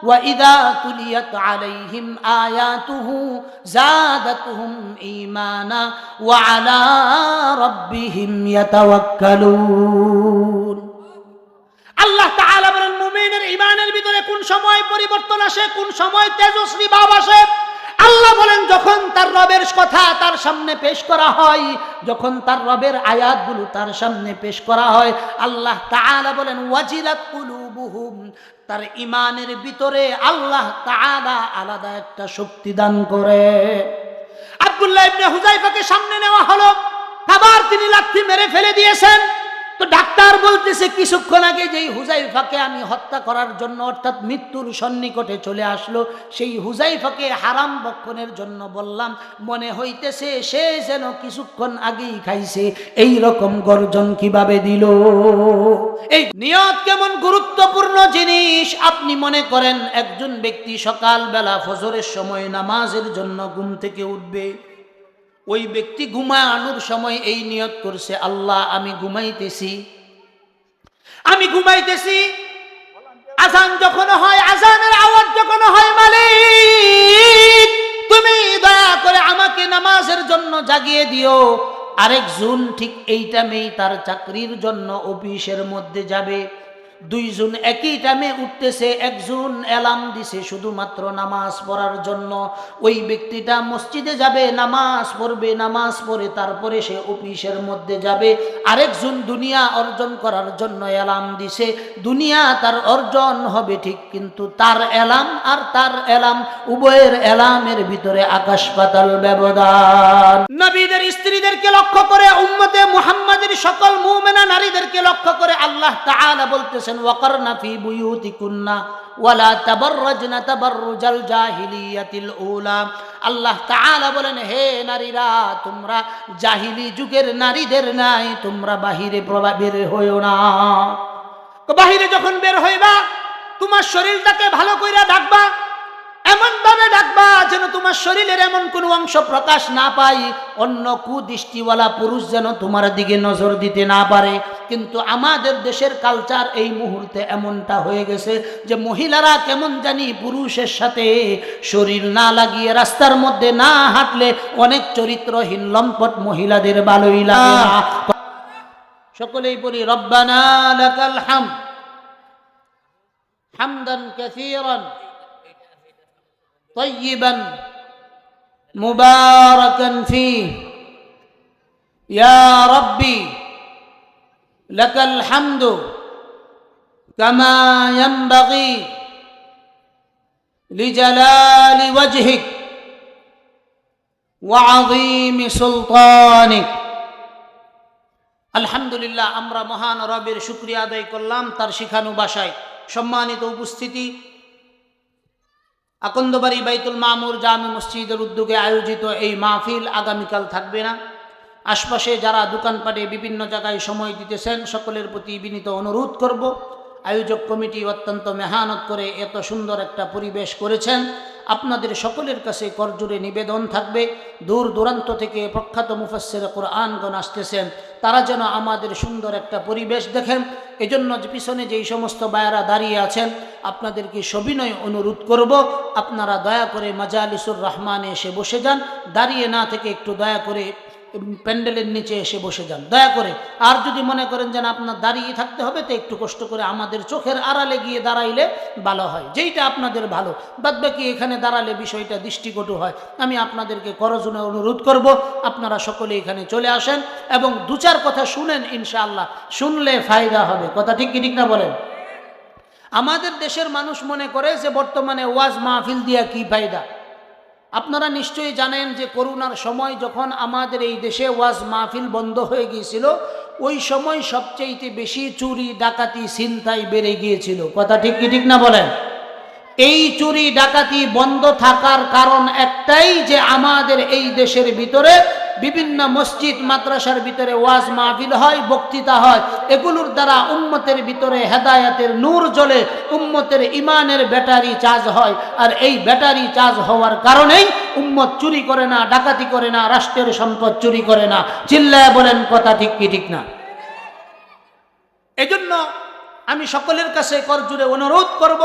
وَإِذَا تُلِيَتْ عَلَيْهِمْ آيَاتُهُ زَادَتْهُمْ إِيمَانًا وَعَلَى رَبِّهِمْ يَتَوَكَّلُونَ। আল্লাহ তাআলা বলেন মুমিনের ঈমানের ভিতরে কোন সময় পরিবর্তন আসে, কোন সময় তেজস্বী ভাব আসে। আল্লাহ বলেন যখন তার রবের কথা তার সামনে পেশ করা হয়, যখন তার রবের আয়াতগুলো তার সামনে পেশ করা হয়, আল্লাহ তাআলা বলেন ওয়াজিলাত কুলুবুহুম, তার ঈমানের ভিতরে আল্লাহ তাআলা আলাদা একটা শক্তি দান করে। আব্দুল্লাহ ইবনে হুযায়ফাকে সামনে নেওয়া হলো, আবার তিনি লাথি মেরে ফেলে দিয়েছেন। তো ডাক্তার বলতেছে কিছুক্ষণ আগে যেই হুযায়ফাকে আমি হত্যা করার জন্য অর্থাৎ মৃত্যুর সন্নিকটে চলে আসলো, সেই হুযায়ফাকে হারাম ভক্ষণের জন্য বললাম, মনে হইতেছে সে যেন কিছুক্ষণ আগেই খাইছে, এই রকম গর্জন কিভাবে দিল। এই নিয়ত কেমন গুরুত্বপূর্ণ জিনিস। আপনি মনে করেন একজন ব্যক্তি সকালবেলা ফজরের সময় নামাজের জন্য ঘুম থেকে উঠবে, ওই ব্যক্তি ঘুমানোর সময় এই নিয়ত করছে, আল্লাহ আমি ঘুমাইতেছি, আজান যখন হয়, আজানের আওয়াজ যখন হয়, মালিক তুমি দয়া করে আমাকে নামাজের জন্য জাগিয়ে দিও। আরেকজন ঠিক এই টাইমেই তার চাকরির জন্য অফিসের মধ্যে যাবে, দুইজন একই টাইমে উঠতেছে, একজন অ্যালার্ম দিছে শুধুমাত্র নামাজ পড়ার জন্য। ওই ব্যক্তিটা মসজিদে যাবে, নামাজ পড়বে, নামাজ পড়ে তারপরে সে অফিসের মধ্যে যাবে। আরেকজন দুনিয়া অর্জন করার জন্য অ্যালার্ম দিছে, দুনিয়া তার অর্জন হবে ঠিক, কিন্তু তার অ্যালার্ম আর তার অ্যালার্ম, উভয়ের অ্যালার্মের ভিতরে আকাশ পাতাল ব্যবধান। নবীদের স্ত্রীদেরকে লক্ষ্য করে, উম্মতে মুহাম্মাদের সকল মুমিনা নারীদেরকে লক্ষ্য করে আল্লাহ তাআলা বলতেছেন ওয়াকারনা ফি বুয়ুতিকুন্না ওয়ালা তাবাররাজনা তাবাররুজাল জাহিলিয়াতিল উলা। আল্লাহ তাআলা বলেন হে নারীরা, তোমরা জাহিলি যুগের নারীদের নাই, তোমরা বাহিরে বের হইও না। বাহিরে যখন বের হইবা তোমার শরীরটাকে ভালো কইরা ঢাকবা, এমন ভাবে ডাকবা যেন তোমার শরীরের এমন কোন অংশ প্রকাশ না পায়, অন্য কুদৃষ্টিওয়ালা পুরুষ যেন তোমার দিকে নজর দিতে না পারে। কিন্তু আমাদের দেশের কালচার এই মুহূর্তে এমনটা হয়ে গেছে যে মহিলারা কেমন জানি পুরুষের সাথে শরীর না লাগিয়ে রাস্তার মধ্যে না হাঁটলে অনেক চরিত্রহীন লম্পট মহিলাদের ভালোই লাগে না। সকলেই বলি রব্বানা লাকাল হামদ হামদান কাসীরান طيبا مباركا فيه يا ربي لك الحمد كما ينبغي لجلال وجهك وعظيم سلطانك। আলহামদুলিল্লাহ, আমরা মহান রবের শুকরিয়া আদায় করলাম তার শিখানো ভাষায়। সম্মানিত উপস্থিতি, আকন্দবাড়ি বাইতুল মামুর জামি মসজিদের উদ্যোগে আয়োজিত এই মাহফিল আগামীকাল থাকবে না। আশপাশে যারা দোকানপাটে বিভিন্ন জায়গায় সময় দিতেছেন সকলের প্রতি বিনীত অনুরোধ করব, আয়োজক কমিটি অত্যন্ত মেহনত করে এত সুন্দর একটা পরিবেশ করেছেন। আপনাদের সকলের কাছে করজোড়ে নিবেদন থাকবে, দূর দূরান্ত থেকে প্রখ্যাত মুফাসসির কোরআনগণ আসতেছেন, তারা যেন আমাদের সুন্দর একটা পরিবেশ দেখেন। এজন্য যে পিছনে যেই সমস্ত বায়ারা দাঁড়িয়ে আছেন আপনাদেরকে সবিনয় অনুরোধ করব, আপনারা দয়া করে মাজালিসুর রহমানে এসে বসে যান, দাঁড়িয়ে না থেকে একটু দয়া করে প্যান্ডেলের নিচে এসে বসে যান দয়া করে। আর যদি মনে করেন যেন আপনার দাঁড়িয়ে থাকতে হবে তো একটু কষ্ট করে আমাদের চোখের আড়ালে গিয়ে দাঁড়াইলে ভালো হয়, যেইটা আপনাদের ভালো। বাদবাকি এখানে দাঁড়ালে বিষয়টা দৃষ্টিকটু হয়। আমি আপনাদেরকে করজোড়ে অনুরোধ করব আপনারা সকলে এখানে চলে আসেন এবং দু চার কথা শুনেন, ইনশাআল্লাহ শুনলে ফায়দা হবে। কথা ঠিক কি ঠিক না বলেন? আমাদের দেশের মানুষ মনে করে যে বর্তমানে ওয়াজ মাহফিল দিয়া কি ফায়দা। আপনারা নিশ্চয়ই জানেন যে করোনার সময় যখন আমাদের এই দেশে ওয়াজ মাহফিল বন্ধ হয়ে গিয়েছিল, ওই সময় সবচেয়ে বেশি চুরি ডাকাতি ছিনতাই বেড়ে গিয়েছিল। কথা ঠিক কি ঠিক না বলেন? এই চুরি ডাকাতি বন্ধ থাকার কারণ একটাই যে আমাদের এই দেশের ভিতরে বিভিন্ন মসজিদ মাদ্রাসার ভিতরে ওয়াজ মাহফিল হয়, বক্তৃতা হয়, এগুলোর দ্বারা উম্মতের ভিতরে হেদায়েতের নূর জ্বলে, উম্মতের ইমানের ব্যাটারি চার্জ হয়। আর এই ব্যাটারি চার্জ হওয়ার কারণেই উম্মত চুরি করে না, ডাকাতি করে না, রাষ্ট্রের সম্পদ চুরি করে না। চিল্লায় বলেন কথা ঠিক কি ঠিক না? এজন্য আমি সকলের কাছে করজোড়ে অনুরোধ করব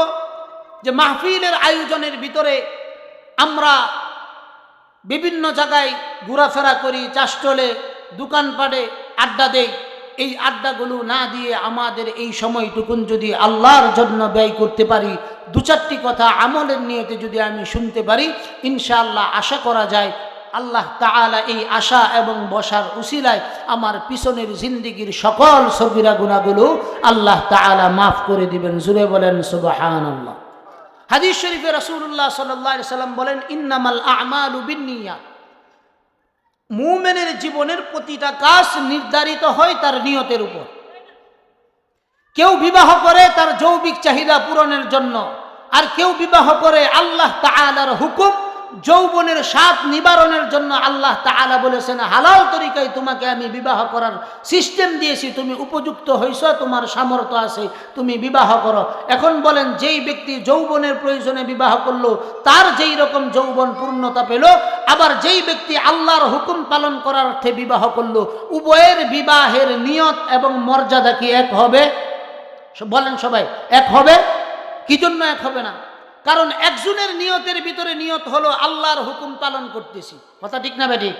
যে মাহফিলের আয়োজনের ভিতরে আমরা বিভিন্ন জায়গায় ঘোরাফেরা করি, চাষটলে, দোকানপাটে আড্ডা দেই। এই আড্ডাগুলো না দিয়ে আমাদের এই সময়টুকুন যদি আল্লাহর জন্য ব্যয় করতে পারি, দু চারটি কথা আমলের নিয়তে যদি আমি শুনতে পারি, ইনশাআল্লাহ আশা করা যায় আল্লাহ তাআলা এই আশা এবং বসার উসিলায় আমার পিছনের জিন্দেগির সকল সগীরা গুনাহগুলো আল্লাহ তাআলা মাফ করে দিবেন। জুড়ে বলেন সুবহানাল্লাহ। হাদিস শরীফে রাসূলুল্লাহ সাল্লাল্লাহু আলাইহি সাল্লাম বলেন, ইন্নামাল আ'মালু বিন্নিয়াত। মুমিনের জীবনের প্রতিটা কাজ নির্ধারিত হয় তার নিয়তের উপর। কেউ বিবাহ করে তার যৌবিক চাহিদা পূরণের জন্য, আর কেউ বিবাহ করে আল্লাহ তাআলার হুকুম যৌবনের স্বাদ নিবারণের জন্য। আল্লাহ তাআলা বলেছেন, হালাল তরিকায় তোমাকে আমি বিবাহ করার সিস্টেম দিয়েছি, তুমি উপযুক্ত হইছ, তোমার সামর্থ্য আছে, তুমি বিবাহ করো। এখন বলেন, যেই ব্যক্তি যৌবনের প্রয়োজনে বিবাহ করলো তার যেই রকম যৌবন পূর্ণতা পেল, আবার যেই ব্যক্তি আল্লাহর হুকুম পালন করার অর্থে বিবাহ করলো, উভয়ের বিবাহের নিয়ত এবং মর্যাদা কি এক হবে? বলেন সবাই, এক হবে? কি জন্য এক হবে না? কারণ একজনের নিয়তের ভিতরে নিয়ত হলো আল্লাহর হুকুম পালন করতেছি, কথা ঠিক না বেঠিক?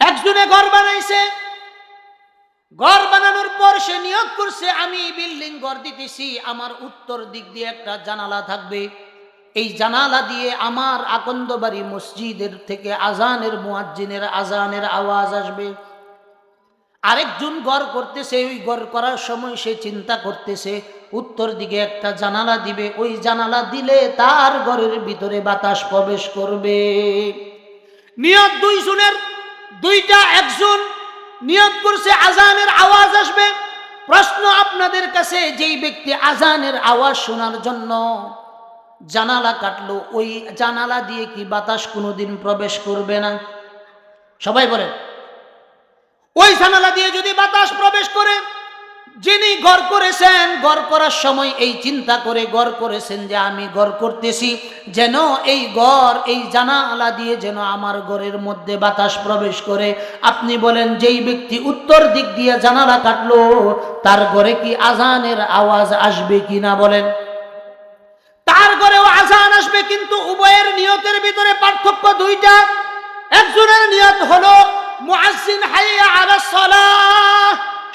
একজনে ঘর বানাইছে, ঘর বানানোর পর সে নিয়ত করছে, আমি বিল্ডিং ঘর দিতেছি, আমার উত্তর দিক দিয়ে একটা জানালা থাকবে, এই জানালা দিয়ে আমার আকন্দবাড়ি মসজিদের থেকে আজানের মুয়াজ্জিনের আজানের আওয়াজ আসবে। আরেকজন ঘর করতেছে, ওই ঘর করার সময় সে চিন্তা করতেছে উত্তর দিকে একটা জানালা দিবে, ওই জানালা দিলে তার ঘরের ভিতরে বাতাস প্রবেশ করবে। নিয়ত দুইজনের দুইটা, একজন নিয়ত করছে আজানের আওয়াজ আসবে। প্রশ্ন আপনাদের কাছে, যেই ব্যক্তি আজানের আওয়াজ শোনার জন্য জানালা কাটলো, ওই জানালা দিয়ে কি বাতাস কোনোদিন প্রবেশ করবে না? সবাই বলেন, ওই জানালা দিয়ে যদি বাতাস প্রবেশ করে, যিনি ঘর করেছেন, ঘর করার সময় এই চিন্তা করে ঘর করেছেন যে আমি ঘর করতেছি যেন এই ঘর, এই জানালা দিয়ে যেন আমার ঘরের মধ্যে বাতাস প্রবেশ করে। আপনি বলেন, যেই ব্যক্তি উত্তর দিক দিয়ে জানালা কাটলো তার ঘরে কি আজানের আওয়াজ আসবে কি না? বলেন, তার ঘরেও আজান আসবে, কিন্তু উভয়ের নিয়তের ভিতরে পার্থক্য দুইটা। একজনের নিয়ত হলো মুয়াজ্জিন হাইয়া আলাস সালাহ,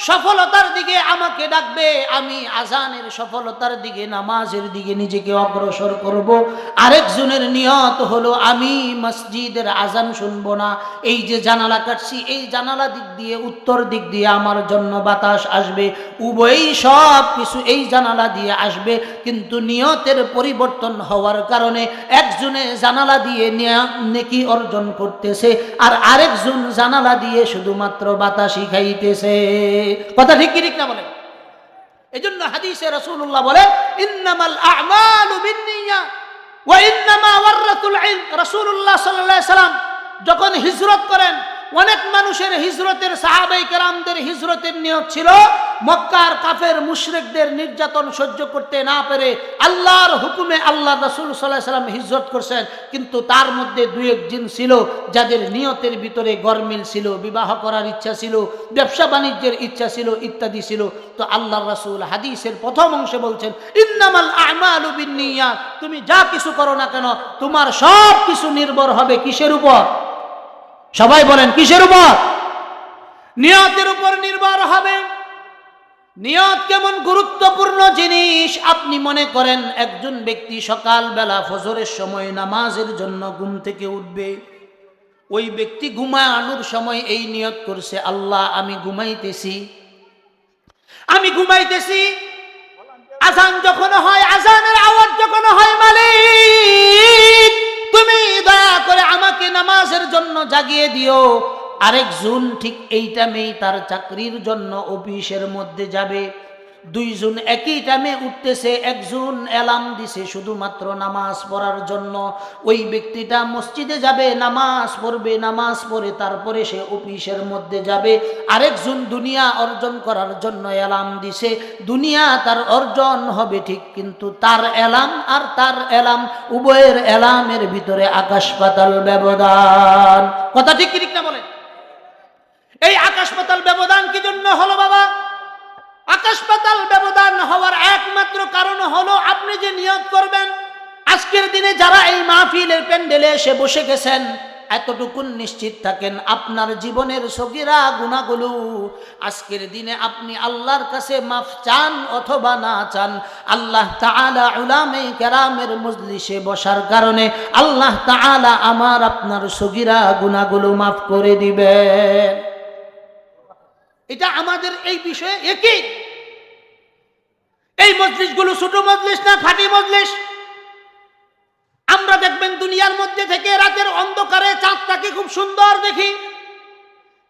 সফলতার দিকে আমাকে ডাকবে, আমি আজানের সফলতার দিকে, নামাজের দিকে নিজেকে অগ্রসর করব। আরেকজনের নিয়ত হলো আমি মসজিদের আজান শুনবো না, এই যে জানালা কাটছি, এই জানালা দিক দিয়ে, উত্তর দিক দিয়ে আমার জন্য বাতাস আসবে। উভয়ই সব কিছু এই জানালা দিয়ে আসবে, কিন্তু নিয়তের পরিবর্তন হওয়ার কারণে একজনে জানালা দিয়ে নেকি অর্জন করতেছে, আর আরেকজন জানালা দিয়ে শুধুমাত্র বাতাসই খাইতেছে। কথা ঠিক কি ঠিক না? বলে, এজন্য হাদিসে রাসূলুল্লাহ বলে, ইন্নামাল আ'মালু বিন্নিয়াত ওয়া ইন্নামা ওয়ারাতুল ইলম। রাসূলুল্লাহ সাল্লাল্লাহু আলাইহি সাল্লাম যখন হিজরত করেন, অনেক মানুষের হিজরতের, সাহাবায়ে কেরামদের হিজরতের নিয়ত ছিল মক্কার কাফের মুশরিকদের নির্যাতন সহ্য করতে না পেরে আল্লাহর হুকুমে আল্লাহ রাসূল সাল্লাল্লাহু আলাইহি সাল্লাম হিজরত করছেন। কিন্তু তার মধ্যে দুই একজন ছিল যাদের নিয়তের ভিতরে গরমিল ছিল, বিবাহ করার ইচ্ছা ছিল, ব্যবসা বাণিজ্যের ইচ্ছা ছিল, ইত্যাদি ছিল। তো আল্লাহর রাসূল হাদিসের প্রথম অংশে বলছেন, ইন্নামাল আ'মালু বিন্নিয়াত, তুমি যা কিছু করো না কেন তোমার সব কিছু নির্ভর হবে কিসের উপর? সবাই বলেন, কিসের উপর? নিয়তের উপর নির্ভর হবে। নিয়ত কেমন গুরুত্বপূর্ণ জিনিস। আপনি মনে করেন একজন ব্যক্তি সকালবেলা ফজরের সময় নামাজের জন্য ঘুম থেকে উঠবে, ওই ব্যক্তি ঘুমানোর সময় এই নিয়ত করছে, আল্লাহ আমি ঘুমাইতেছি, আমি ঘুমাইতেছি, আজান যখন হয়, আজানের আওয়াজ যখন হয়, মালিক তুমি দয়া করে আমাকে নামাজের জন্য জাগিয়ে দিও। আরেকজন ঠিক এই টাইমেই তার চাকরির জন্য অফিসের মধ্যে যাবে, দুইজন একই টাইমে উঠতেছে, একজন অ্যালার্ম দিছে শুধুমাত্র নামাজ পড়ার জন্য। ওই ব্যক্তিটা মসজিদে যাবে, নামাজ পড়বে, নামাজ পড়ে তারপরে সে অফিসের মধ্যে যাবে। আরেকজন দুনিয়া অর্জন করার জন্য অ্যালার্ম দিছে, দুনিয়া তার অর্জন হবে ঠিক, কিন্তু তার অ্যালার্ম আর তার অ্যালার্ম, উভয়ের অ্যালার্মের ভিতরে আকাশ পাতাল ব্যবধান। কথা ঠিক কি ঠিক না বলেন? এই আকাশ পাতাল ব্যবধান কি জন্য হলো বাবা? আকাশ পাতাল ব্যবধান হওয়ার একমাত্র কারণ হলো আপনি যে নিয়ত করবেন। আজকের দিনে যারা এই মাহফিলের প্যান্ডেলে এসে বসে গেছেন, এতটুকু নিশ্চিত থাকেন আপনার জীবনের সগীরা গুনাহগুলো আজকের দিনে আপনি আল্লাহর কাছে মাফ চান অথবা না চান, আল্লাহ তাআলা উলামায়ে কেরামের মজলিসে বসার কারণে আল্লাহ তাআলা আমার আপনার সগীরা গুনাহগুলো মাফ করে দিবেন। এটা আমাদের এই বিষয়ে একই। এই মজলিসগুলো ছোট মজলিস না, খাঁটি মজলিস। আমরা দেখবেন দুনিয়ার মধ্যে থেকে রাতের অন্ধকারে চাঁদটাকে খুব সুন্দর দেখি,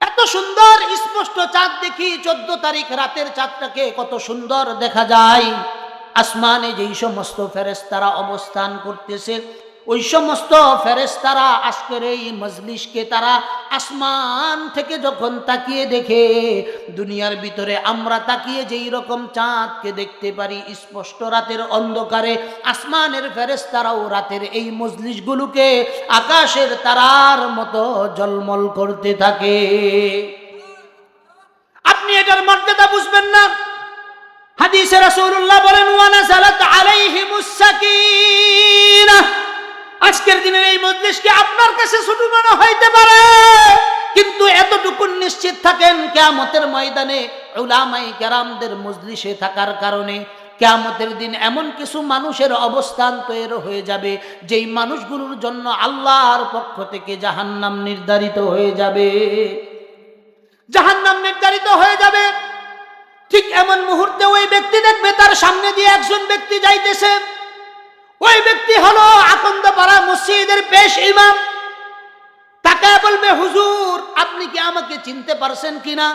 এত সুন্দর স্পষ্ট চাঁদ দেখি। 14 তারিখ রাতের চাঁদটাকে কত সুন্দর দেখা যায়। আসমানে যেই সমস্ত ফেরেশতারা অবস্থান করতেছে, ওই সমস্ত ফেরেশতারা আজকের এই মজলিসকে তারা আসমান থেকে যখন তাকিয়ে দেখে, দুনিয়ার ভিতরে আমরা তাকিয়ে যেই রকম চাঁদকে দেখতে পারি স্পষ্ট রাতের অন্ধকারে, আসমানের ফেরেশতারাও রাতের এই মজলিসগুলোকে আকাশের তারার মতো ঝলমল করতে থাকে। আপনি এটার মর্যাদা বুঝবেন না। হাদিসে রাসূলুল্লাহ বলেন, ওয়া নাযালাত আলাইহিমুস সাকিনাহ। আজকের দিনের এই মজলিসকে আপনার কাছে ছোট মনে হইতে পারে, কিন্তু এতটুকু নিশ্চিত থাকেন কিয়ামতের ময়দানে উলামায়ে কেরামদের মজলিসে থাকার কারণে কিয়ামতের দিন এমন কিছু মানুষের অবস্থান তৈরি হয়ে যাবে যেই মানুষগুলোর জন্য আল্লাহর পক্ষ থেকে জাহান্নাম নির্ধারিত হয়ে যাবে। জাহান্নাম নির্ধারিত হয়ে যাবে। ঠিক এমন মুহূর্তে ওই ব্যক্তি দেখবে তার সামনে দিয়ে একজন ব্যক্তি যাইতেছে। ওই ব্যক্তি হলো আকন্দপাড়া মসজিদের পেশ ইমাম। তাকায় বলবে, হুজুর আপনি কি আমাকে চিনতে পারছেন কিনা?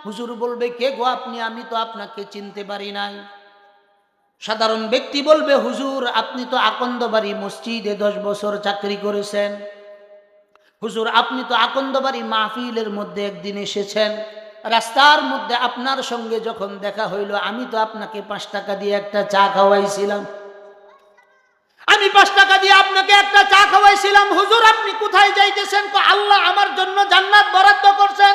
হুজুর বলবে, কে গো আপনি? আমি তো আপনাকে চিনতে পারি নাই। সাধারণ ব্যক্তি বলবে, হুজুর আপনি তো আকন্দবাড়ি মসজিদে 10 বছর চাকরি করেছেন। হুজুর আপনি তো আকন্দবাড়ি মাহফিলের মধ্যে একদিন এসেছেন, রাস্তার মধ্যে আপনার সঙ্গে যখন দেখা হইল আমি তো আপনাকে 5 টাকা দিয়ে একটা চা খাওয়াইছিলাম। আমি 5 টাকা দিয়ে আপনাকে একটা চা খাওয়াইছিলাম। হুজুর আপনি কোথায় যাইতেছেন? আল্লাহ আমার জন্য জান্নাত বরাদ্দ করছেন,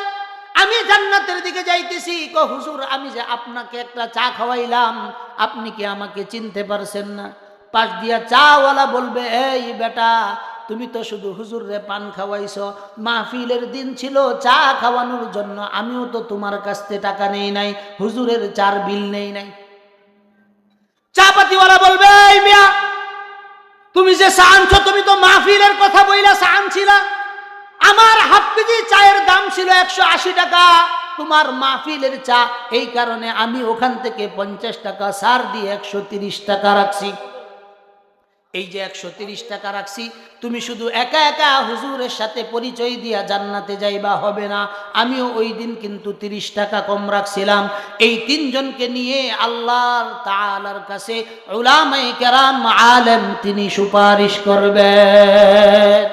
আমি জান্নাতের দিকে যাইতেছি। হুজুর আমি যে আপনাকে একটা চা খাওয়াইলাম, আপনি কি আমাকে চিনতে পারছেন না? পাশ দিয়া চাওয়ালা বলবে, এই বেটা তুমি তো শুধু হুজুরে পান খাওয়াইছো, মাহফিলের দিন ছিল চা খাওয়ানোর জন্য, আমিও তো তোমার কাছ থেকে টাকা নেই নাই, হুজুরের চার বিল নেই নাই। চা পাতিওয়ালা বলবে, এই মিয়া তুমি যে চা আনছো, তুমি তো মাহফিলের কথা বইলা চা আনছিলা। আমার হাফ কেজি চায়ের দাম ছিল 180 টাকা, তোমার মাহফিলের চা, এই কারণে আমি ওখান থেকে 50 টাকা ছাড় দিয়ে 130 টাকা রাখছি। এই যে 130 টাকা রাখছি, তুমি শুধু একা একা হুজুরের সাথে পরিচয় দিয়া জান্নাতে যাইবা হবে না, আমিও ওই দিন কিন্তু 30 টাকা কম রাখছিলাম। এই 3 জনকে নিয়ে আল্লাহর তাআলার কাছে উলামায়ে কেরাম আলেম তিনি সুপারিশ করবেন।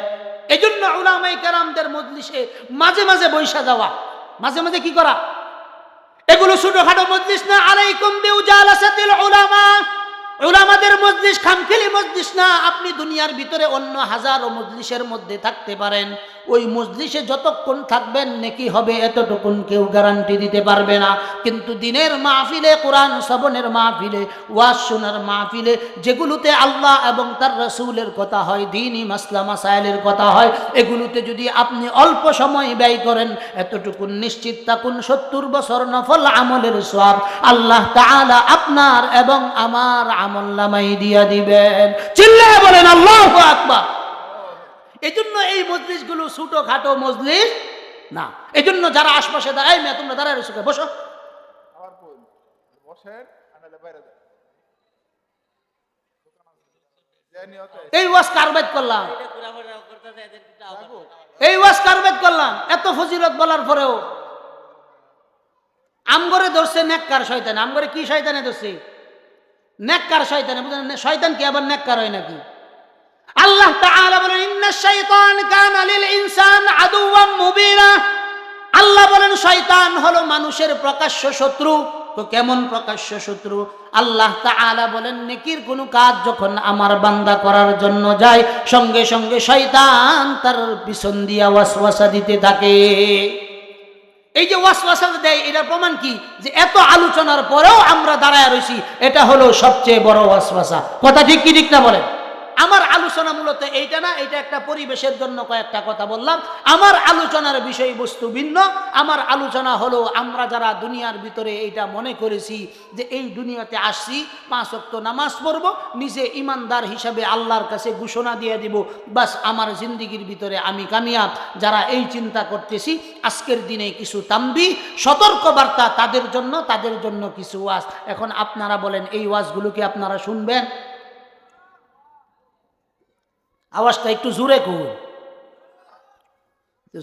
এই জন্য উলামায়ে কেরামদের মজলিসে মাঝে মাঝে বৈশা যাওয়া, মাঝে মাঝে কি করা, এগুলো ছোটখাটো মজলিস না। আলাইকুম বিউজালাসাতিল উলামা, উলামাদের মজলিস খামখেলি মজলিস না। আপনি দুনিয়ার ভিতরে অন্য হাজারো মজলিসের মধ্যে থাকতে পারেন, ওই মজলিসে যতক্ষণ থাকবেন নেকি হবে এতটুকুন কেউ গ্যারান্টি দিতে পারবে না। কিন্তু দিনের মাহফিলে, কোরআন শ্রবণের মাহফিলে, ওয়াজ শোনার মাহফিলে, যেগুলোতে আল্লাহ এবং তার রাসূলের কথা হয়, দ্বীনি মাসলা মাসাইলের কথা হয়, এগুলোতে যদি আপনি অল্প সময় ব্যয় করেন, এতটুকুন নিশ্চিত থাকুন 70 বছর নফল আমলের সওয়াব আল্লাহ তাআলা আপনার এবং আমার আমলনামায় দিয়া দিবেন। চিল্লায়ে বলেন আল্লাহু আকবার। এই জন্য এই মজলিসগুলো ছোটখাটো মজলিস না। এই জন্য যারা আশপাশে দাঁড়ায়, মেয়ে তোমরা দাঁড়ায় রয়েছো, বসো। এই ওয়াজ কারবাত করলাম, এই ওয়াজ কারবাত করলাম, এত ফজিলত বলার পরেও আমগরে ধরছে নেককার শয়তান। আমগরে কি শয়তানে ধরছে? নেককার শয়তানে। বুঝলেন, শয়তান কি আবার নেককার হয় নাকি? আল্লাহ তাআলা বলেন, ইন্নাশ শাইতান কানা লিল ইনসান আদুওয়াম মুবিনা। আল্লাহ বলেন শয়তান হলো মানুষের প্রকাশ্য শত্রু। তো কেমন প্রকাশ্য শত্রু? আল্লাহ তাআলা বলেন, নেকির কোনো কাজ যখন আমার বান্দা করার জন্য যায়, সঙ্গে সঙ্গে শয়তান তার পিছন দিয়া ওয়াসওয়াসা দিতে থাকে। এই যে ওয়াসওয়াসা দেয়, এটার প্রমাণ কি? যে এত আলোচনার পরেও আমরা দাঁড়ায় রয়েছি, এটা হলো সবচেয়ে বড় ওয়াসওয়াসা। কথা ঠিক কি ঠিক না বলেন? আমার আলোচনা মূলত এইটা না, এটা একটা পরিবেশের জন্য কয়েকটা কথা বললাম। আমার আলোচনার বিষয়বস্তু ভিন্ন। আমার আলোচনা হলো আমরা যারা দুনিয়ার ভিতরে এইটা মনে করেছি যে এই দুনিয়াতে আসছি, 5 ওয়াক্ত নামাজ পড়ব, নিজে ইমানদার হিসাবে আল্লাহর কাছে ঘোষণা দিয়ে দিব, বাস আমার জিন্দিগির ভিতরে আমি কামিয়াব। যারা এই চিন্তা করতেছি, আজকের দিনে কিছু তাম্বি, সতর্কবার্তা তাদের জন্য কিছু ওয়াজ। এখন আপনারা বলেন, এই ওয়াজগুলো কি আপনারা শুনবেন? আওয়াজটা একটু জোরে করুন।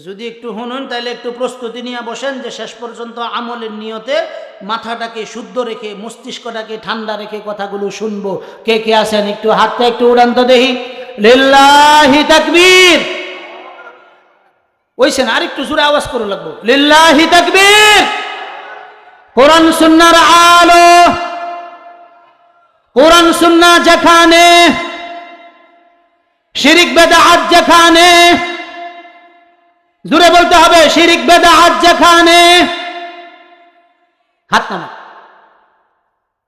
যদি একটু শুনুন তাহলে একটু প্রস্তুতি নিয়ে বসেন যে শেষ পর্যন্ত আমলের নিয়তে মাথাটাকে শুদ্ধ রেখে, মস্তিষ্কটাকে ঠান্ডা রেখে কথাগুলো শুনবো। কে কে আছেন? একটু হাতটা একটু উড়ান তো দেখি। লিল্লাহি তাকবীর। ওইছেন, আর একটু জোরে আওয়াজ করে লাগবো। লিল্লাহি তাকবীর। কোরআন সুন্নাহর আলো, কোরআন সুন্নাহ যেখানে, শিরিক বেদাত যেখানে, জোরে বলতে হবে, শিরিক বেদাত যেখানে। হাত নামা।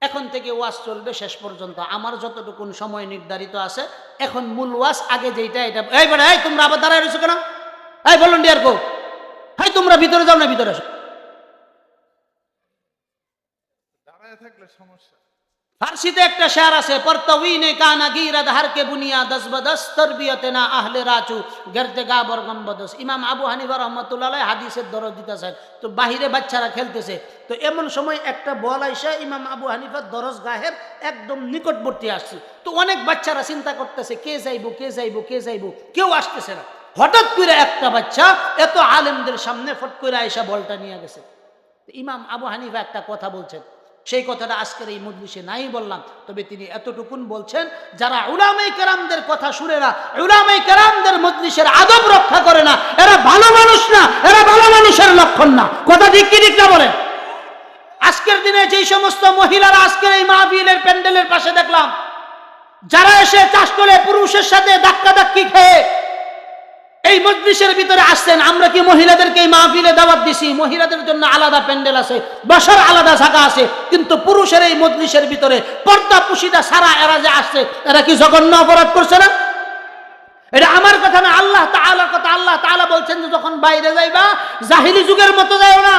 এখন থেকে ওয়াজ চলবে শেষ পর্যন্ত, আমার যতটুকুন সময় নির্ধারিত আছে। এখন মূল ওয়াজ আগে যেটা, এটা এই বড়, এই তোমরা আবার দাঁড়ায় রয়েছো কেন? এই ভলান্টিয়ার কো, এই তোমরা ভিতরে যাও না, ভিতরে আসো। দাঁড়ায় থাকলে সমস্যা। ফার্সিতে একটা শেয়ার আছে, পরতওয়িনে কানা গিরাদ হারকে বুনিয়া দস বদস তরবিয়তে না আহলে রাচু গর্তে গাবর গম্বদস। ইমাম আবু হানিফা রাহমাতুল্লাহ আলাইহি হাদিসের দরজ দিতেছেন, তো বাহিরে বাচ্চারা খেলতেছে, তো এমন সময় একটা বল আইসা ইমাম আবু হানিফার দরজ গাহের একদম নিকটবর্তী আসছে। তো অনেক বাচ্চারা চিন্তা করতেছে কে যাইবো কে যাইবো কে যাইবো, কেউ আসতেছে না। হঠাৎ করে একটা বাচ্চা এত আলেমদের সামনে ফট করে আইসা বলটা নিয়ে গেছে। ইমাম আবু হানিফা একটা কথা বলছেন, সেই কথাটা আজকের এই মজলিসে নাই বললাম, তবে তিনি এতটুকুন বলছেন, যারা উলামায়ে কেরামদের কথা শুনে না, উলামায়ে কেরামদের মজলিসের আদব রক্ষা করে না, এরা ভালো মানুষ না, এরা ভালো মানুষের লক্ষণ না। কথা ঠিক কি ঠিক না বলেন? আজকের দিনে যেই সমস্ত মহিলারা আজকের এই মাহফিলের প্যান্ডেলের পাশে দেখলাম, যারা এসে চাষতলে পুরুষের সাথে ধাক্কাধাক্কি খেয়ে এই মজলিসের ভিতরে আসছেন, আমরা কি মহিলাদেরকে এই মাহফিলে দাওয়াত দিছি? মহিলাদের জন্য আলাদা প্যান্ডেল আছে, বসার আলাদা জায়গা আছে, কিন্তু পুরুষের এই মজলিসের ভিতরে পর্দা পুশিদা সারা এরা যে আসছে, এরা কি জঘন্য অপরাধ করছে না? এটা আমার কথা না, আল্লাহ তাআলার কথা। আল্লাহ তাআলা বলছেন যে যখন বাইরে যাইবা জাহিলি যুগের মতো যাইও না,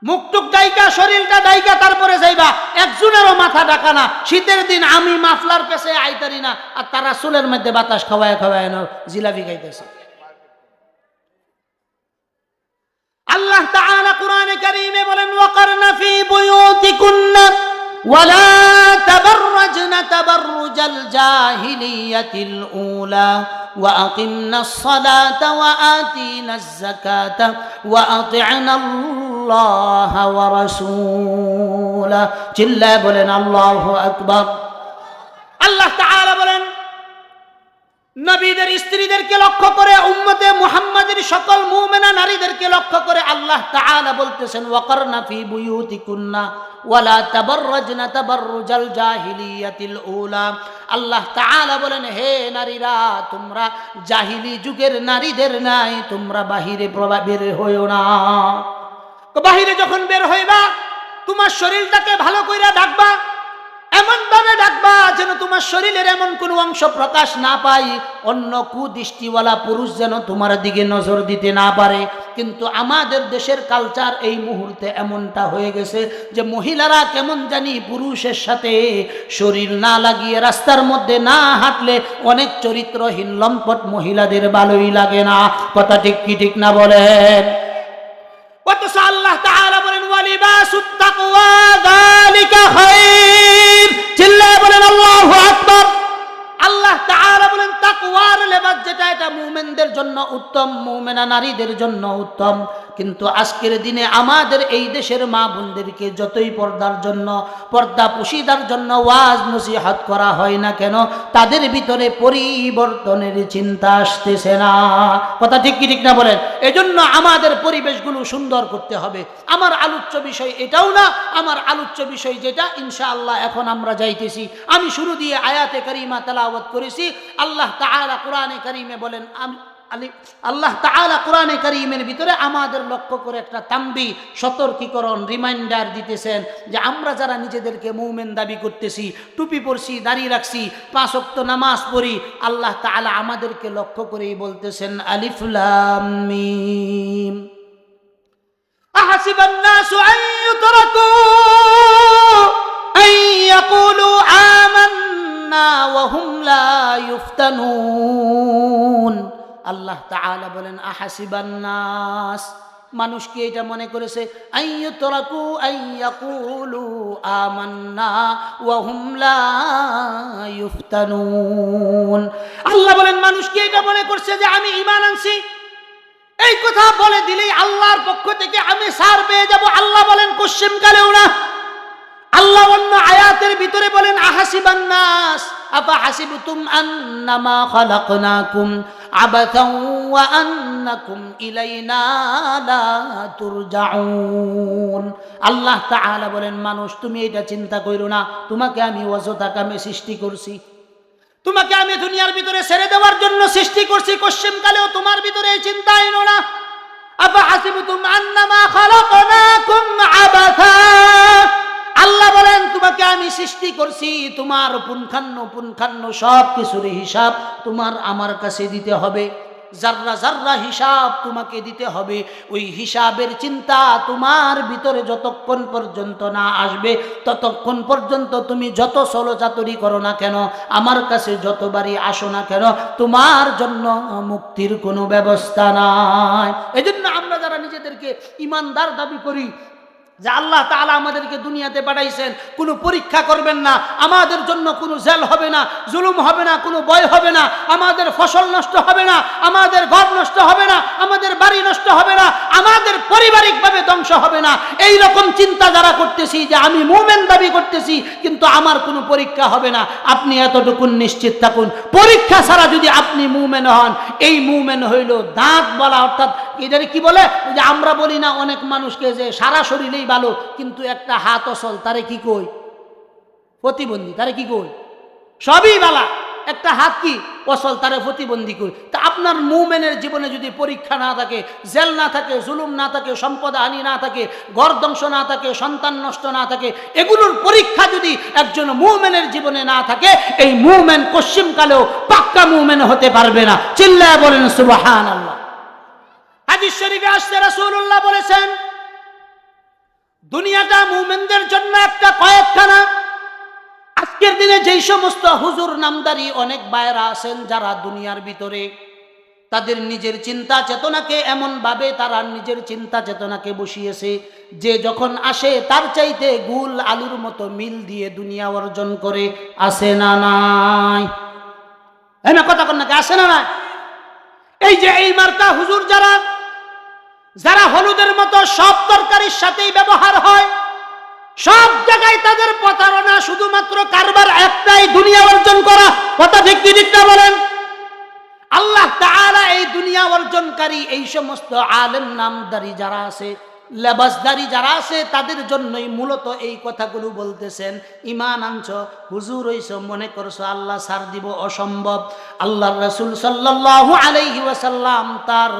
মুখটুক ডাইকা শরীরটা ডাইকা তারপরে যাইবা, একজনেরও মাথা ঢাকা না। শীতের দিন আমি মাফলার পেছে আইতারি না, আর তারা চুলের মধ্যে বাতাস খাওয়ায় খাওয়ায় না জিলাপি খাইতেছে। আল্লাহ তাআলা কোরআনে কারীমে বলেন, ওয়াকারনা ফি বুয়ুতিকুন্না ওয়ালা তাবাররাজনা তাবাররুজাল জাহিলিয়াতিল উলা وأقمنا الصلاة وآتينا الزكاة وأطعنا الله ورسوله। চিল্লায় বলেন আল্লাহু আকবার। আল্লাহ তাআলা বলেন, নবীদের স্ত্রীদেরকে লক্ষ্য করে, উম্মতে মুহাম্মাদের সকল মুমিনা নারীদেরকে লক্ষ্য করে আল্লাহ তাআলা বলতেছেন, ওয়াকারনা ফি বুয়ুতিকুন্না ওয়ালা তাবাররাজনা তাবাররুজাল জাহিলিয়াতিল উলা। আল্লাহ তাআলা বলেন, হে নারীরা, তোমরা জাহিলি যুগের নারীদের নাই, তোমরা বাহিরে বের হইও না। বাহিরে যখন বের হইবা, তোমার শরীরটাকে ভালো করে ঢাকবা, এমন ভাবে ডাকবা যেন তোমার শরীরের এমন কোন অংশ প্রকাশ না পায়, অন্য কুদৃষ্টিওয়ালা পুরুষ যেন তোমার দিকে নজর দিতে না পারে। কিন্তু আমাদের দেশের কালচার এই মুহূর্তে এমনটা হয়ে গেছে যে মহিলারা কেমন জানি পুরুষের সাথে শরীর না লাগিয়ে রাস্তার মধ্যে না হাঁটলে অনেক চরিত্রহীন লম্পট মহিলাদের ভালোই লাগে না। কথা ঠিক কি ঠিক না বলেন? অথচ আল্লাহ তাআলা বলেন, ওয়ালিবাসুত তাকওয়া যালিকা খায়র। চিল্লায়ে বলেন আল্লাহু আকবার। আল্লাহ তাআলা বলেন, তাকওয়ার লেবাস যেটা, এটা মুমিনদের জন্য উত্তম, মুমিনা নারীদের জন্য উত্তম। কিন্তু আজকের দিনে আমাদের এই দেশের মা বোনদেরকে যতই পর্দা পুশিদার জন্য ওয়াজ নসিহত করা হয় না কেন, তাদের ভিতরে পরিবর্তনের চিন্তা আসতেছে না। কথা ঠিক কি ঠিক না বলেন? এজন্য আমাদের পরিবেশগুলো সুন্দর করতে হবে। আমার আলোচ্য বিষয় এটাও না, আমার আলোচ্য বিষয় যেটা ইনশাআল্লাহ এখন আমরা যাইতেছি। আমি শুরু দিয়ে আয়াতে কারিমা তেলাওয়াত করেছি। আল্লাহ তাআলা কোরআনে কারিমে বলেন, আল্লাহ তাআলা কোরআনে কারীমের ভিতরে আমাদের লক্ষ্য করে একটা তাম্বি, সতর্কীকরণ, রিমাইন্ডার দিতেছেন যে আমরা যারা নিজেদেরকে মুমিন দাবি করতেছি, টুপি পরছি, দাড়ি রাখছি, 5 ওয়াক্ত নামাজ পড়ি, আল্লাহ তাআলা আমাদেরকে লক্ষ্য করেই বলতেছেন আলিফ লাম মিম আহাসিবান নাসু আন ইউতরাকু আন ইয়াকুলু আমান্না ওয়া হুম লা ইফতানুন। আল্লাহ তাআলা বলেন আহাসিবান নাস, মানুষ কি এটা মনে করেছে আন ইউতরাকু আন ইয়াকুলু আমান্না ওয়া হুম লা ইফতানুন। আল্লাহ বলেন মানুষ কি এটা মনে করছে যে আমি ঈমান আনছি, এই কথা বলে দিলেই আল্লাহর পক্ষ থেকে আমি ছাড় পেয়ে যাব? আল্লাহ বলেন কোশ্চেন কালেও না। আল্লাহ অন্য আয়াতের ভিতরে বলেন আহাসিবান নাস আফা হাসিবতুম আন্নামা খালাকনাকুম আবাথান ওয়া আন্নাকুম ইলাইনা লা তুরজাউন। আল্লাহ তাআলা বলেন মানুষ তুমি এটা চিন্তা কইরো না, তোমাকে আমি অযথা কামে সৃষ্টি করছি, তোমাকে আমি দুনিয়ার ভিতরে ছেড়ে দেওয়ার জন্য সৃষ্টি করছি, কোশ্চেন কালেও তোমার ভিতরে এই চিন্তা এলো না। আফা হাসিবতুম আন্নামা খালাকনাকুম আবাথা, আল্লাহ বলেন তোমাকে আমি সৃষ্টি করছি, তোমার পুঙ্খান্ন সব কিছুর হিসাব তোমার আমার কাছে দিতে হবে, জাররা জাররা হিসাব তোমাকে দিতে হবে। ওই হিসাবের চিন্তা তোমার ভিতরে যতক্ষণ পর্যন্ত না আসবে, ততক্ষণ পর্যন্ত তুমি যত চলচাতুরি করো না কেন, আমার কাছে যতবারই আসো না কেন, তোমার জন্য মুক্তির কোনো ব্যবস্থা নাই। এজন্য আমরা যারা নিজেদেরকে ঈমানদার দাবি করি যে আল্লাহ তাআলা আমাদেরকে দুনিয়াতে পাঠাইছেন, কোনো পরীক্ষা করবেন না, আমাদের জন্য কোনো জেল হবে না, জুলুম হবে না, কোনো ভয় হবে না, আমাদের ফসল নষ্ট হবে না, আমাদের ঘর নষ্ট হবে না, আমাদের বাড়ি নষ্ট হবে না, আমাদের পারিবারিকভাবে ধ্বংস হবে না, এই রকম চিন্তা যারা করতেছি যে আমি মুমিন দাবি করতেছি কিন্তু আমার কোনো পরীক্ষা হবে না, আপনি এতটুকু নিশ্চিত থাকুন, পরীক্ষা ছাড়া যদি আপনি মুমিন হন, এই মুমিন হইল দাঁত বলা, অর্থাৎ এটারে কি বলে যে আমরা বলি না অনেক মানুষকে যে সারা শরীরেই ভালো কিন্তু একটা হাত অচল, তারে কি কই? প্রতিবন্ধী। তারে কি কই? সবই বালা, একটা হাত কি অচল, তারে প্রতিবন্ধী কই। তা আপনার মুমিনের জীবনে যদি পরীক্ষা না থাকে, জেল না থাকে, জুলুম না থাকে, সম্পদ হানি না থাকে, ঘর ধ্বংস না থাকে, সন্তান নষ্ট না থাকে, এগুলোর পরীক্ষা যদি একজন মুমিনের জীবনে না থাকে, এই মুমিন কোশ্চিন কালেও পাক্কা মুমিন হতে পারবে না। চিল্লায়া বলেন সুবহানাল্লাহ। হাদিস শরীফে আসছে রাসূলুল্লাহ বলেছেন দুনিয়াটা মুমিনদের জন্য একটা কয়েকখানা। আজকের দিনে যেই সমস্ত হুজুর নামদারি অনেক ভাইরা আছেন যারা দুনিয়ার ভিতরে তাদের নিজের চিন্তা চেতনাকে এমন ভাবে তারা নিজের চিন্তা চেতনাকে বসিয়েছে যে যখন আসে তার চাইতে গুল আলুর মতো মিল দিয়ে দুনিয়া অর্জন করে। আসে না নাই? এমন কথা কন নাকি? আসে না নাই? এই যে এই মার্কা হুজুর যারা যারা হলুদের মতো সব তরকারির সাথেই ব্যবহার হয়, সব জায়গায় তাদের প্রতারণা, শুধুমাত্র কারবার একটাই, দুনিয়া অর্জন করা। কথা ঠিক কি ঠিক না বলেন? আল্লাহ তাআলা এই দুনিয়া অর্জনকারী এই সমস্ত আলেম নামদারি যারা আছে, লেবাসদারি যারা আছে, তাদের জন্যই মূলত এই কথাগুলো বলতেছেন। ঈমান আনছো, হুজুর হইছো, মনে করছো আল্লাহ ছাড় দিব, অসম্ভব। আল্লাহর রাসূল সাল্লাল্লাহু আলাইহি ওয়াসাল্লাম তার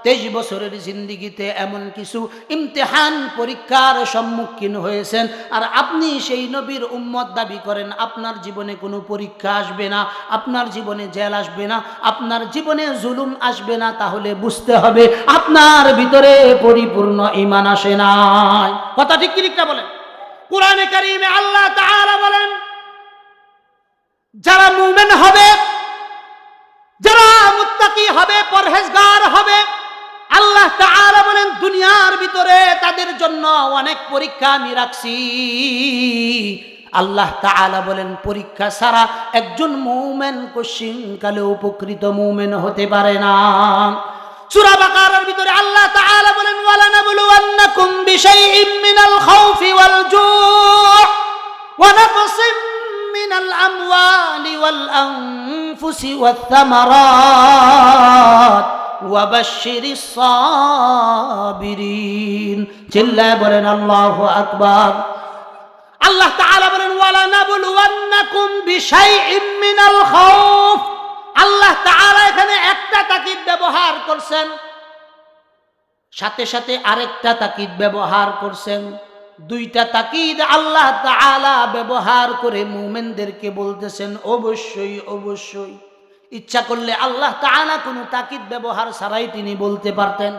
23 বছরের জিন্দেগিতে এমন কিছু ইমতিহান পরীক্ষার সম্মুখীন হয়েছেন, আর আপনি সেই নবীর উম্মত দাবি করেন আপনার জীবনে কোনো পরীক্ষা আসবে না, আপনার জীবনে জেল আসবে না, আপনার জীবনে জুলুম আসবে না, তাহলে বুঝতে হবে আপনার ভিতরে পরিপূর্ণ ঈমান আসে নাই। কথা ঠিক কি ঠিক না বলেন? কোরআনে কারীমে আল্লাহ তাআলা বলেন যারা মুমিন হবে, যারা মুত্তাকি হবে, পরহেজগার হবে, আল্লাহ তাআলা বলেন দুনিয়ার ভিতরে তাদের জন্য অনেক পরীক্ষা আমি রাখছি। আল্লাহ তাআলা বলেন পরীক্ষা ছাড়া একজন মুমিন কোশ্চিনকালে উপকৃত মুমিন হতে পারে না। সূরা বাকারার ভিতরে আল্লাহ তাআলা বলেন ওয়ালানাবলুওয়ান্নাকুম বিশাইইম মিনাল খাউফি ওয়াল জু'i ওয়া নাকসিম মিনাল আমওয়ালি ওয়াল আনফুসি ওয়াত থামারাত ওয়াবাশশিরিস সাবিরিন। চিল্লায়ে বলেন আল্লাহু আকবার। আল্লাহ তাআলা বলেন ওয়ালানাবলুওয়ান্নাকুম বিশাইইম মিনাল খাউফ। আল্লাহ তাআলা এখানে একটা একটা তাকিদ ব্যবহার করছেন, সাথে সাথে আরেকটা তাকিদ ব্যবহার করছেন। দুইটা তাকিদ আল্লাহ তাআলা ব্যবহার করে মুমিনদেরকে বলতেছেন অবশ্যই অবশ্যই। ইচ্ছা করলে আল্লাহ তাআলা কোনো তাকিদ ব্যবহার ছাড়াই তিনি বলতে পারতেন।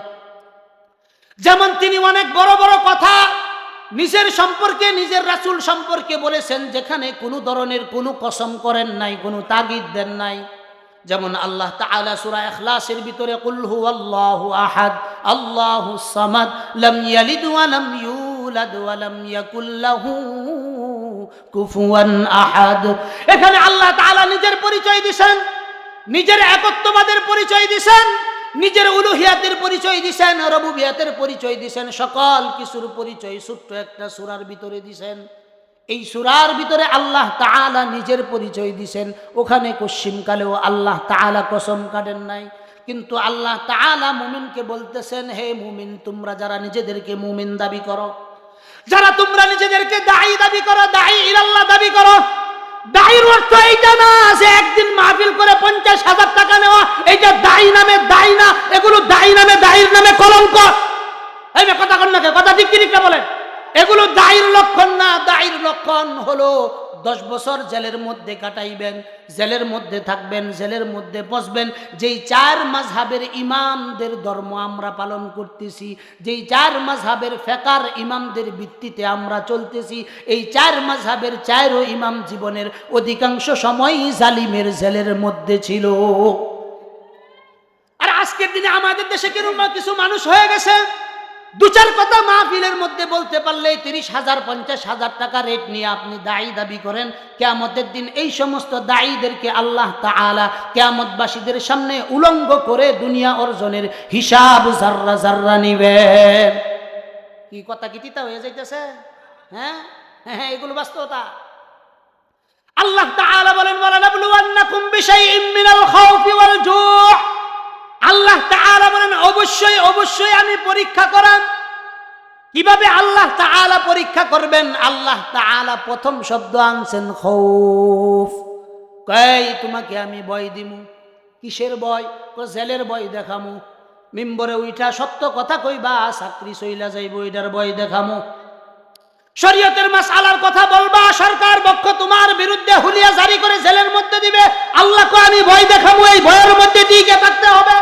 যেমন তিনি অনেক বড় বড় কথা নিজের সম্পর্কে, নিজের রাসূল সম্পর্কে বলেছেন, যেখানে কোনো ধরনের কোনো কসম করেন নাই, কোনো তাগিদ দেন নাই। যেমন আল্লাহ তাআলা সূরা ইখলাসের ভিতরে কুল হুয়াল্লাহু আহাদ আল্লাহুস সামাদ লাম ইয়ালিদ ওয়া লাম ইউলাদ ওয়া লাম ইয়াকুল লাহু কুফুয়ান আহাদ, এখানে আল্লাহ তাআলা নিজের পরিচয় দিয়েছেন, নিজের একত্ববাদের পরিচয় দিয়েছেন, নিজের উলুহিয়াতের পরিচয় দিয়েছেন, রুবুবিয়াতের পরিচয় দিয়েছেন, সকল কিছুর পরিচয় ছোট্ট একটা সূরার ভিতরে দিয়েছেন। এই সূরার ভিতরে আল্লাহ তাআলা নিজের পরিচয় দিয়েছেন, ওখানে কশিমকালেও আল্লাহ তাআলা কসম কাটেন নাই। কিন্তু আল্লাহ তাআলা মুমিনকে বলতেছেন, হে মুমিন, তোমরা যারা নিজেদেরকে মুমিন দাবি করো, যারা তোমরা নিজেদেরকে দাঈ দাবি করো, দাঈ ইলাল্লাহ দাবি করো, দাঈর অর্থ এইটা না যে একদিন মাহফিল করে 50,000 টাকা নেওয়া, এইটা দাঈ নামে দাঈ না, এগুলো দাঈ নামে দাঈর নামে কলঙ্ক। এই যে কথা কন্যাকে কথা ঠিক কি ঠিক বলেন, এগুলো দাঈর লক্ষণ না। দাঈর লক্ষণ হলো 10 বছর জেলের মধ্যে কাটাইবেন, জেলের মধ্যে থাকবেন, জেলের মধ্যে বসবেন, যেই 4 মাযহাবের ইমামদের ধর্ম আমরা পালন করতেছি, যেই 4 মাযহাবের ফিকহার ইমামদের ভিত্তিতে আমরা চলতেছি, এই 4 মাযহাবের 4 ইমাম জীবনের অধিকাংশ সময়ই জালিমের জেলের মধ্যে ছিল। আর আজকের দিনে আমাদের দেশে কিরকম কিছু মানুষ হয়ে গেছে, 2-4 কথা মাহফিলের মধ্যে বলতে পারলে 30,000 50,000 টাকা রেট নিয়ে আপনি দাঈ দাবি করেন। কিয়ামতের দিন এই সমস্ত দাঈদেরকে আল্লাহ তাআলা কিয়ামতবাসীদের সামনে উলঙ্গ করে দুনিয়া অর্জনের হিসাব জাররা জাররা নিবেন। কি কথা কি তিতা হয়ে যাইতেছে? হ্যাঁ হ্যাঁ, এগুলো বাস্তবতা। আল্লাহ তাআলা বলেন ওয়ালানাবলুওয়ান্নাকুম বিশাইইম মিনাল খাউফি ওয়াল জু', আল্লাহ তাআলা বলেন অবশ্যই অবশ্যই আমি পরীক্ষা করাম। কিভাবে আল্লাহ তাআলা পরীক্ষা করবেন? আল্লাহ তাআলা প্রথম শব্দ আনছেন খৌফ। কই তোমাকে আমি ভয় দিমু। কিসের ভয়? জেলের ভয় দেখামু। মিম্বরে উইঠা সত্য কথা কইবা, চাকরি চইলা যাইব, এটার ভয় দেখামু। শরীয়তের মাসআলার কথা বলবা, সরকার পক্ষ তোমার বিরুদ্ধে হুলিয়া জারি করে জেলের মধ্যে দিবে, আল্লাহ কয় আমি ভয় দেখাবো। এই ভয়ের মধ্যে টিকে থাকতে হবে।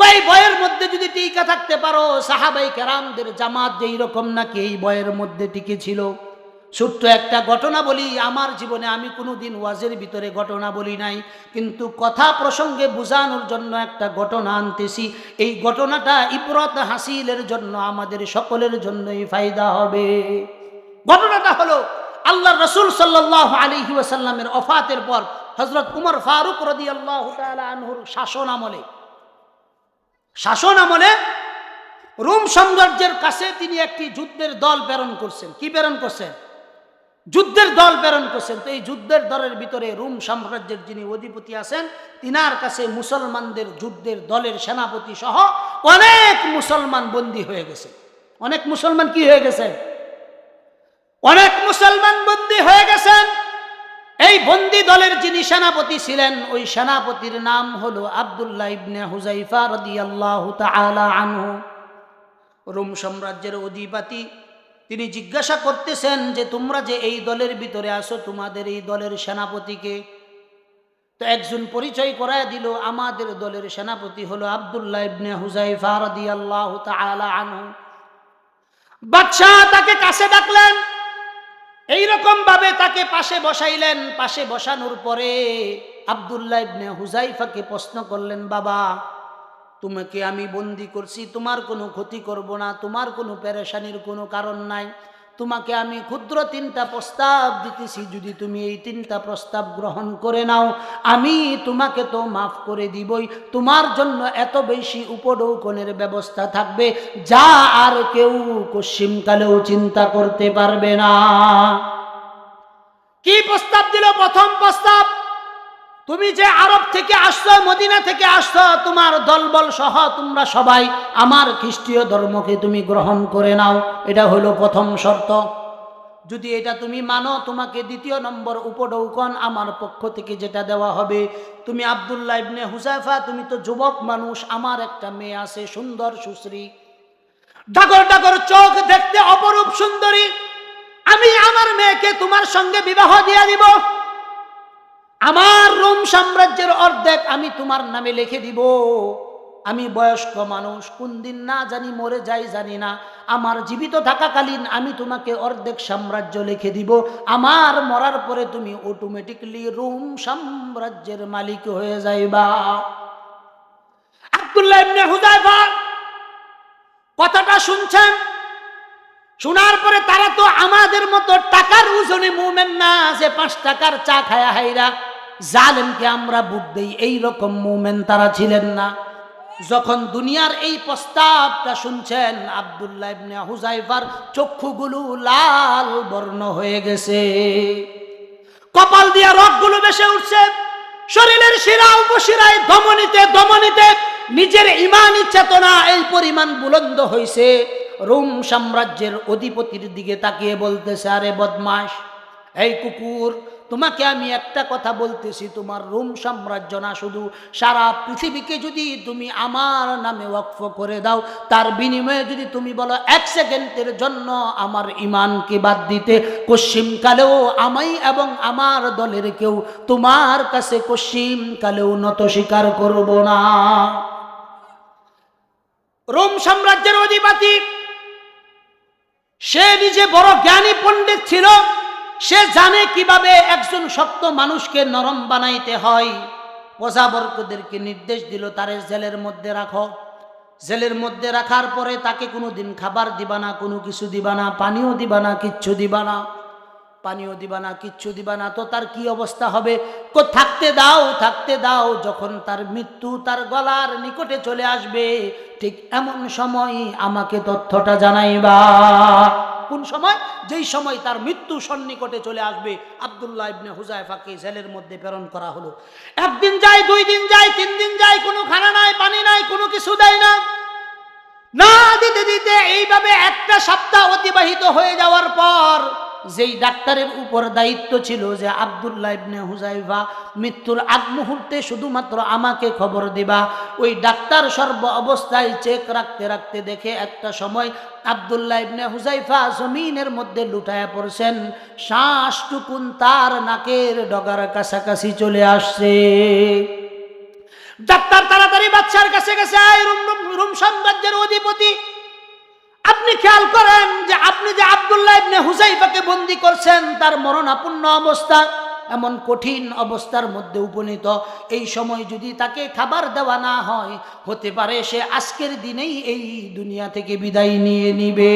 কই ভয়ের মধ্যে যদি টিকে থাকতে পারো, সাহাবায়ে কেরামদের জামাত যেই রকম নাকি এই ভয়ের মধ্যে টিকে ছিল। ছোট্ট একটা ঘটনা বলি, আমার জীবনে আমি কোনোদিন ওয়াজের ভিতরে ঘটনা বলি নাই, কিন্তু কথা প্রসঙ্গে বোঝানোর জন্য একটা ঘটনা আনতেছি। এই ঘটনাটা ইবরত হাসিলের জন্য আমাদের সকলের জন্যই ফায়দা হবে। ঘটনাটা হলো আল্লাহর রাসূল সাল্লাল্লাহু আলাইহি ওয়াসাল্লামের ওফাতের পর হযরত উমর ফারুক রাদিয়াল্লাহু তাআলা আনহুর শাসন আমলে রোম সাম্রাজ্যের কাছে তিনি একটি যুদ্ধের দল প্রেরণ করছেন। কি প্রেরণ করছেন? যুদ্ধের দল প্রেরণ করছেন। তো এই যুদ্ধের দলের ভিতরে রোম সাম্রাজ্যের যিনি অধিপতি আছেন, তিনার কাছে মুসলমানদের যুদ্ধের দলের সেনাপতি সহ অনেক মুসলমান বন্দী হয়ে গেছে। অনেক মুসলমান কি হয়ে গেছে? অনেক মুসলমান বন্দী হয়ে গেছেন। এই বন্দী দলের যিনি সেনাপতি ছিলেন, ওই সেনাপতির নাম হলো আব্দুল্লাহ ইবনে হুযাইফা রাদিয়াল্লাহু তাআলা আনহু। রোম সাম্রাজ্যের অধিপতি তিনি জিজ্ঞাসা করতেছেন যে তোমরা যে এই দলের ভিতরে আসো, তোমাদের এই দলের সেনাপতিকে? তো একজন পরিচয় করায় দিল, আমাদের দলের সেনাপতি হলো আব্দুল্লাহ ইবনে হুযাইফা রাদিয়াল্লাহু তাআলা আনহু। বাদশাহ তাকে কাছে ডাকলেন, এইরকম ভাবে তাকে পাশে বসাইলেন। পাশে বসানোর পরে আব্দুল্লাহ ইবনে হুযাইফাকে প্রশ্ন করলেন, বাবা তোমাকে আমি বন্দী করছি, তোমার কোনো ক্ষতি করব না, তোমার কোনো পেরেশানির কোনো কারণ নাই, তোমাকে আমি ক্ষুদ্র 3টা প্রস্তাব দিতেছি, যদি তুমি এই 3টা প্রস্তাব গ্রহণ করে নাও, আমি তোমাকে তো মাফ করে দিবই, তোমার জন্য এত বেশি উপঢৌকনের ব্যবস্থা থাকবে যা আর কেউ কশিমকালেও চিন্তা করতে পারবে না। কি প্রস্তাব দিল? প্রথম প্রস্তাব, তুমি যে আরব থেকে আসছো, মদিনা থেকে আসছো, তোমার দলবল সহ তোমরা সবাই আমার খ্রিস্টীয় ধর্মকে তুমি গ্রহণ করে নাও, এটা হলো প্রথম শর্ত। যদি এটা তুমি মানো, তোমাকে দ্বিতীয় নম্বর উপঢৌকন আমার পক্ষ থেকে যেটা দেওয়া হবে, তুমি আব্দুল্লাহ ইবনে হুযায়ফা, তুমি তো যুবক মানুষ, আমার একটা মেয়ে আছে সুন্দর সুশ্রী, ডাগর ডাগর চোখ, দেখতে অপরূপ সুন্দরী, আমি আমার মেয়েকে তোমার সঙ্গে বিবাহ দিয়ে দিব। আমার রোম সাম্রাজ্যের অর্ধেক আমি তোমার নামে লিখে দিব। আমি বয়স্ক মানুষ, কোন দিন না জানি মরে যাই জানি না, আমার জীবিত থাকাকালীন আমি তোমাকে অর্ধেক সাম্রাজ্য লিখে দিব। আমার মরার পরে তুমি অটোমেটিকলি রোম সাম্রাজ্যের মালিক হয়ে যাইবা। আব্দুল্লাহ ইবনে হুযায়ফা কথাটা শুনছেন, শোনার পরে তারা তো আমাদের মতো টাকার ওজনে মুমিন না, যে 5 টাকার চা খায়া হাইরা জালেমকে আমরা বুট দেই, এইরকম মুমিন তারা ছিলেন না। যখন দুনিয়ার এই প্রস্তাবটা শুনছেন, আব্দুল্লাহ ইবনে হুযায়ফার চক্ষুগুলো লাল বর্ণ হয়ে গেছে, কপাল দিয়া রগগুলো ভেসে উঠছে, শরীরের শিরা উপশিরায় ধমনীতে ধমনীতে নিজের ঈমানী চেতনা এই পরিমাণ বুলন্দ হয়েছে। রোম সাম্রাজ্যের অধিপতির দিকে তাকিয়ে বলতেছে, আরে বদমাশ, এই কুকুর, তোমাকে আমি একটা কথা বলতেছি, তোমার রোম সাম্রাজ্য না, শুধু সারা পৃথিবীকে যদি তুমি আমার নামে ওয়াকফ করে দাও, তার বিনিময়ে যদি তুমি বলো 1 সেকেন্ডের জন্য আমার ঈমানকে বাদ দিতে, কশ্চিমকালেও আমি এবং আমার দলের কেউ তোমার কাছে কশ্চিমকালেও নত স্বীকার করব না। রোম সাম্রাজ্যের অধিপতি, সে নিজে বড় জ্ঞানী পণ্ডিত ছিল, সে জানে কিভাবে একজন শক্ত মানুষকে নরম বানাইতে হয়। প্রজাবর্গদেরকে নির্দেশ দিল, তারে জেলের মধ্যে রাখো। জেলের মধ্যে রাখার পরে তাকে কোনোদিন খাবার দিবা না, কোনো কিছু দিবা না, পানিও দিবা না, কিচ্ছু দিবা না, পানিও দিবা না, কিচ্ছু দিবা না। তো তার কি অবস্থা হবে? থাকতে দাও, থাকতে দাও, যখন তার মৃত্যু তার গলার নিকটে চলে আসবে, ঠিক এমন সময় আমাকে তথ্যটা জানাইবা। কোন সময়? যেই সময় তার মৃত্যু সন্নিকটে চলে আসবে। আব্দুল্লাহ ইবনে হুযায়ফাকে জেলের মধ্যে প্রেরণ করা হলো। 1 দিন যায়, 2 দিন যায়, 3 দিন যায়, কোনো খানা নাই, পানি নাই, কোনো কিছু দেয় না। না দিতে দিতে এইভাবে 1 সপ্তাহ অতিবাহিত হয়ে যাওয়ার পর, যেই ডাক্তারের উপর দায়িত্ব ছিল যে আব্দুল্লাহ ইবনে হুযায়ফা মৃত্যুর আগ মুহূর্তে শুধুমাত্র আমাকে খবর দিবা, ওই ডাক্তার সর্ব অবস্থায় চেক রাখতে রাখতে দেখে একটা সময় আব্দুল্লাহ ইবনে হুযায়ফা জমিনের মধ্যে লুটায়া পড়ছেন, শ্বাসটুকুন তার নাকের ডগার কাছাকাছি চলে আসছে। ডাক্তার তাড়াতাড়ি বাচ্চার কাছে গেছে, রোম সাম্রাজ্যের অধিপতি, আপনি খেয়াল করেন যে আপনি যে আব্দুল্লাহ ইবনে হুযায়ফাকে বন্দী করছেন, তার মরণাপন্ন অবস্থা, এমন কঠিন অবস্থার মধ্যে উপনীত, এই সময় যদি তাকে খাবার দেওয়া না হয়, হতে পারে সে আজকের দিনেই এই দুনিয়া থেকে বিদায় নিয়ে নিবে।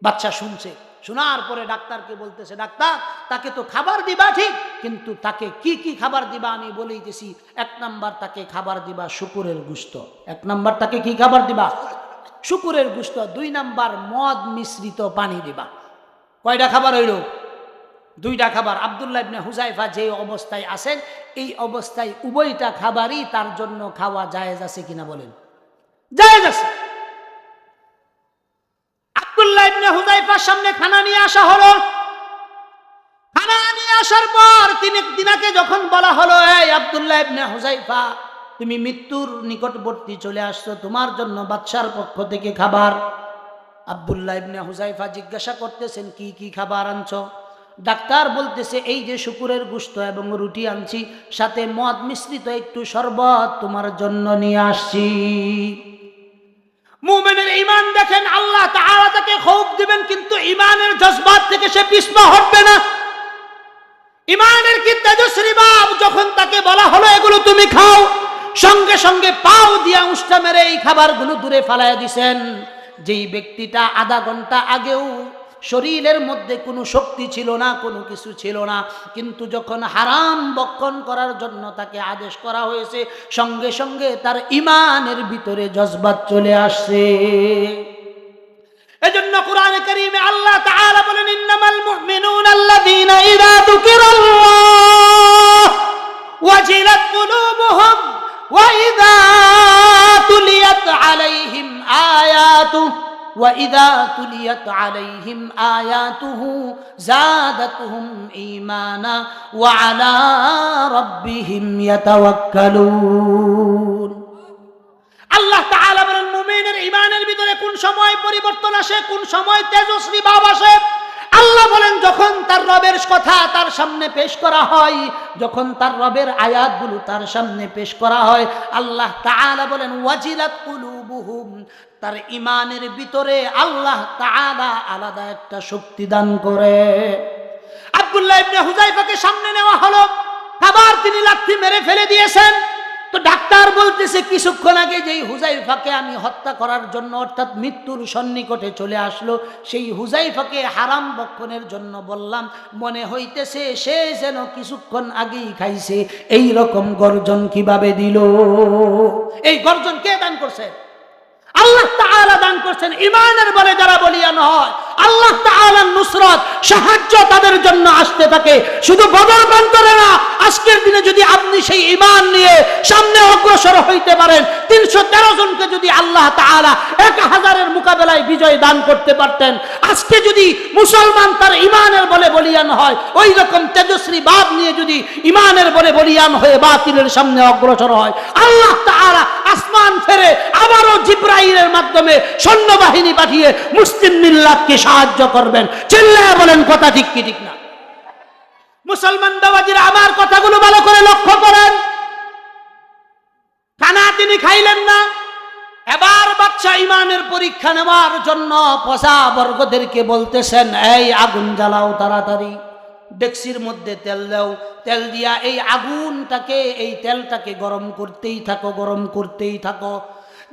বাচ্চা শুনছে, শোনার পরে ডাক্তারকে বলতেছে, ডাক্তার, তাকে তো খাবার দিবা ঠিক, কিন্তু তাকে কি কি খাবার দিবা আমি বলেইতেছি। 1 নাম্বার তাকে খাবার দিবা শুকুরের গোশত। 1 নাম্বার তাকে কি খাবার দিবা? শুকুরের গোশত। 2 নাম্বার মদ মিশ্রিত পানি দিবা। কয়টা খাবার হইল? 2টা খাবার। আব্দুল্লাহ ইবনে হুযায়ফা যে অবস্থায় আছেন, এই অবস্থায় উভয়টা খাবারই তার জন্য খাওয়া জায়েজ আছে কিনা বলেন? জায়েজ আছে। আব্দুল্লাহ ইবনে হুযায়ফার সামনে খানা নিয়ে আসা হলো। খানা নিয়ে আসার পর তিনাকে যখন বলা হলো, এই আব্দুল্লাহ ইবনে হুযায়ফা, তুমি মৃত্যুর নিকটবর্তী চলে আসছো, তোমার জন্য বাদশার পক্ষ থেকে খাবার। আব্দুল্লাহ ইবনে হুযায়ফা জিজ্ঞাসা করতেছেন, কি কি খাবার আনছো? ডাক্তার বলতেছে, এই যে শুকুরের গোশত এবং রুটি আনছি, সাথে মদ মিশ্রিত একটু শরবত তোমার জন্য নিয়ে আসছি। মুমিনের ঈমান দেখেন, আল্লাহ তাআলা তাকে খৌফ দিবেন, কিন্তু ঈমানের জজবাত থেকে সে পিছপা হটবে না। ঈমানের কি তেজস্বী ভাব, যখন তাকে বলা হলো এগুলো তুমি খাও, সঙ্গে সঙ্গে পাও দিয়া উষ্টা মেরে এই খাবারগুলো দূরে ফালাইয়া দিছেন। যেই ব্যক্তিটা আধা ঘন্টা আগেও শরীরের মধ্যে কোনো শক্তি ছিল না, কোনো কিছু ছিল না, কিন্তু যখন হারাম বক্ষণ করার জন্য তাকে আদেশ করা হয়েছে, সঙ্গে সঙ্গে তার ঈমানের ভিতরে জজবাত চলে আসছে। এজন্য কোরআনে কারীমে আল্লাহ তাআলা বলেন, ইন্নামাল মুমিনুনা আল্লাযীনা ইযা যুকিরাল্লাহ ওয়াজিলাত কুলুবুহুম ওয়া ইযা তুলিয়াত আলাইহিম আয়াতুহু وإذا تليت عليهم آياته زادتهم إيمانا وعلى ربهم يتوكلون আল্লাহ তাআলা বলেন মুমিনের ঈমানের ভিতরে কোন সময় পরিবর্তন আসে, কোন সময় তেজস্বী ভাব আসে। আল্লাহ বলেন যখন তার রবের কথা তার সামনে পেশ করা হয়, যখন তার রবের আয়াতগুলো তার সামনে পেশ করা হয়, আল্লাহ তাআলা বলেন ওয়াজিলাত কুলুবুহুম, তার ঈমানের ভিতরে আল্লাহ তাআলা আলাদা একটা শক্তি দান করে। আব্দুল্লাহ ইবনে হুযায়ফাকে সামনে নেওয়া হলো, আবার তিনি লাথি মেরে ফেলে দিয়েছেন। তো ডাক্তার বলতেছে কিছুক্ষণ আগে যেই হুযায়ফাকে আমি হত্যা করার জন্য অর্থাৎ মৃত্যুর সন্নিকটে চলে আসলো, সেই হুযায়ফাকে হারাম ভক্ষণের জন্য বললাম, মনে হইতেছে সে যেন কিছুক্ষণ আগেই খাইছে। এই রকম গর্জন কিভাবে দিল? এই গর্জন কে দান করছে? আল্লাহ তাআলা দান করছেন। ঈমানের বলে যারা বলিয়ান হয়, আল্লাহ তাআলার নুসরত সাহায্য তাদের জন্য আসতে থাকে। শুধু বদর প্রান্তরে না, আজকের দিনে যদি আপনি সেই ঈমান নিয়ে সামনে অগ্রসর হইতে পারেন, 313 জনকে যদি আল্লাহ তাআলা 1000-এর মোকাবেলায় বিজয় দান করতে পারতেন, আজকে যদি মুসলমান তার ঈমানের বলে বলিয়ান হয়, ওই রকম তেজস্বী ভাব নিয়ে যদি ঈমানের বলে বলিয়ান হয়ে বাতিলের সামনে অগ্রসর হয়, আল্লাহ তাআলা আসমান ফেরে আবারও জিবরাইলের মাধ্যমে সৈন্যবাহিনী পাঠিয়ে মুসলিম মিল্লাতকে সাহায্য করবেন। চিল্লায়া বলেন কথা ঠিক কি ঠিক না? মুসলমান বাবাজিরা আমার কথাগুলো ভালো করে লক্ষ্য করেন। খানা তিনি খাইলেন না, এবার বাচ্চা ঈমানের পরীক্ষা নেওয়ার জন্য পচা বর্গদেরকে বলতেছেন, এই আগুন জ্বালাও তাড়াতাড়ি, ডেকসির মধ্যে তেল দাও, তেল দিয়া এই আগুনটাকে এই তেলটাকে গরম করতেই থাকো, গরম করতেই থাকো।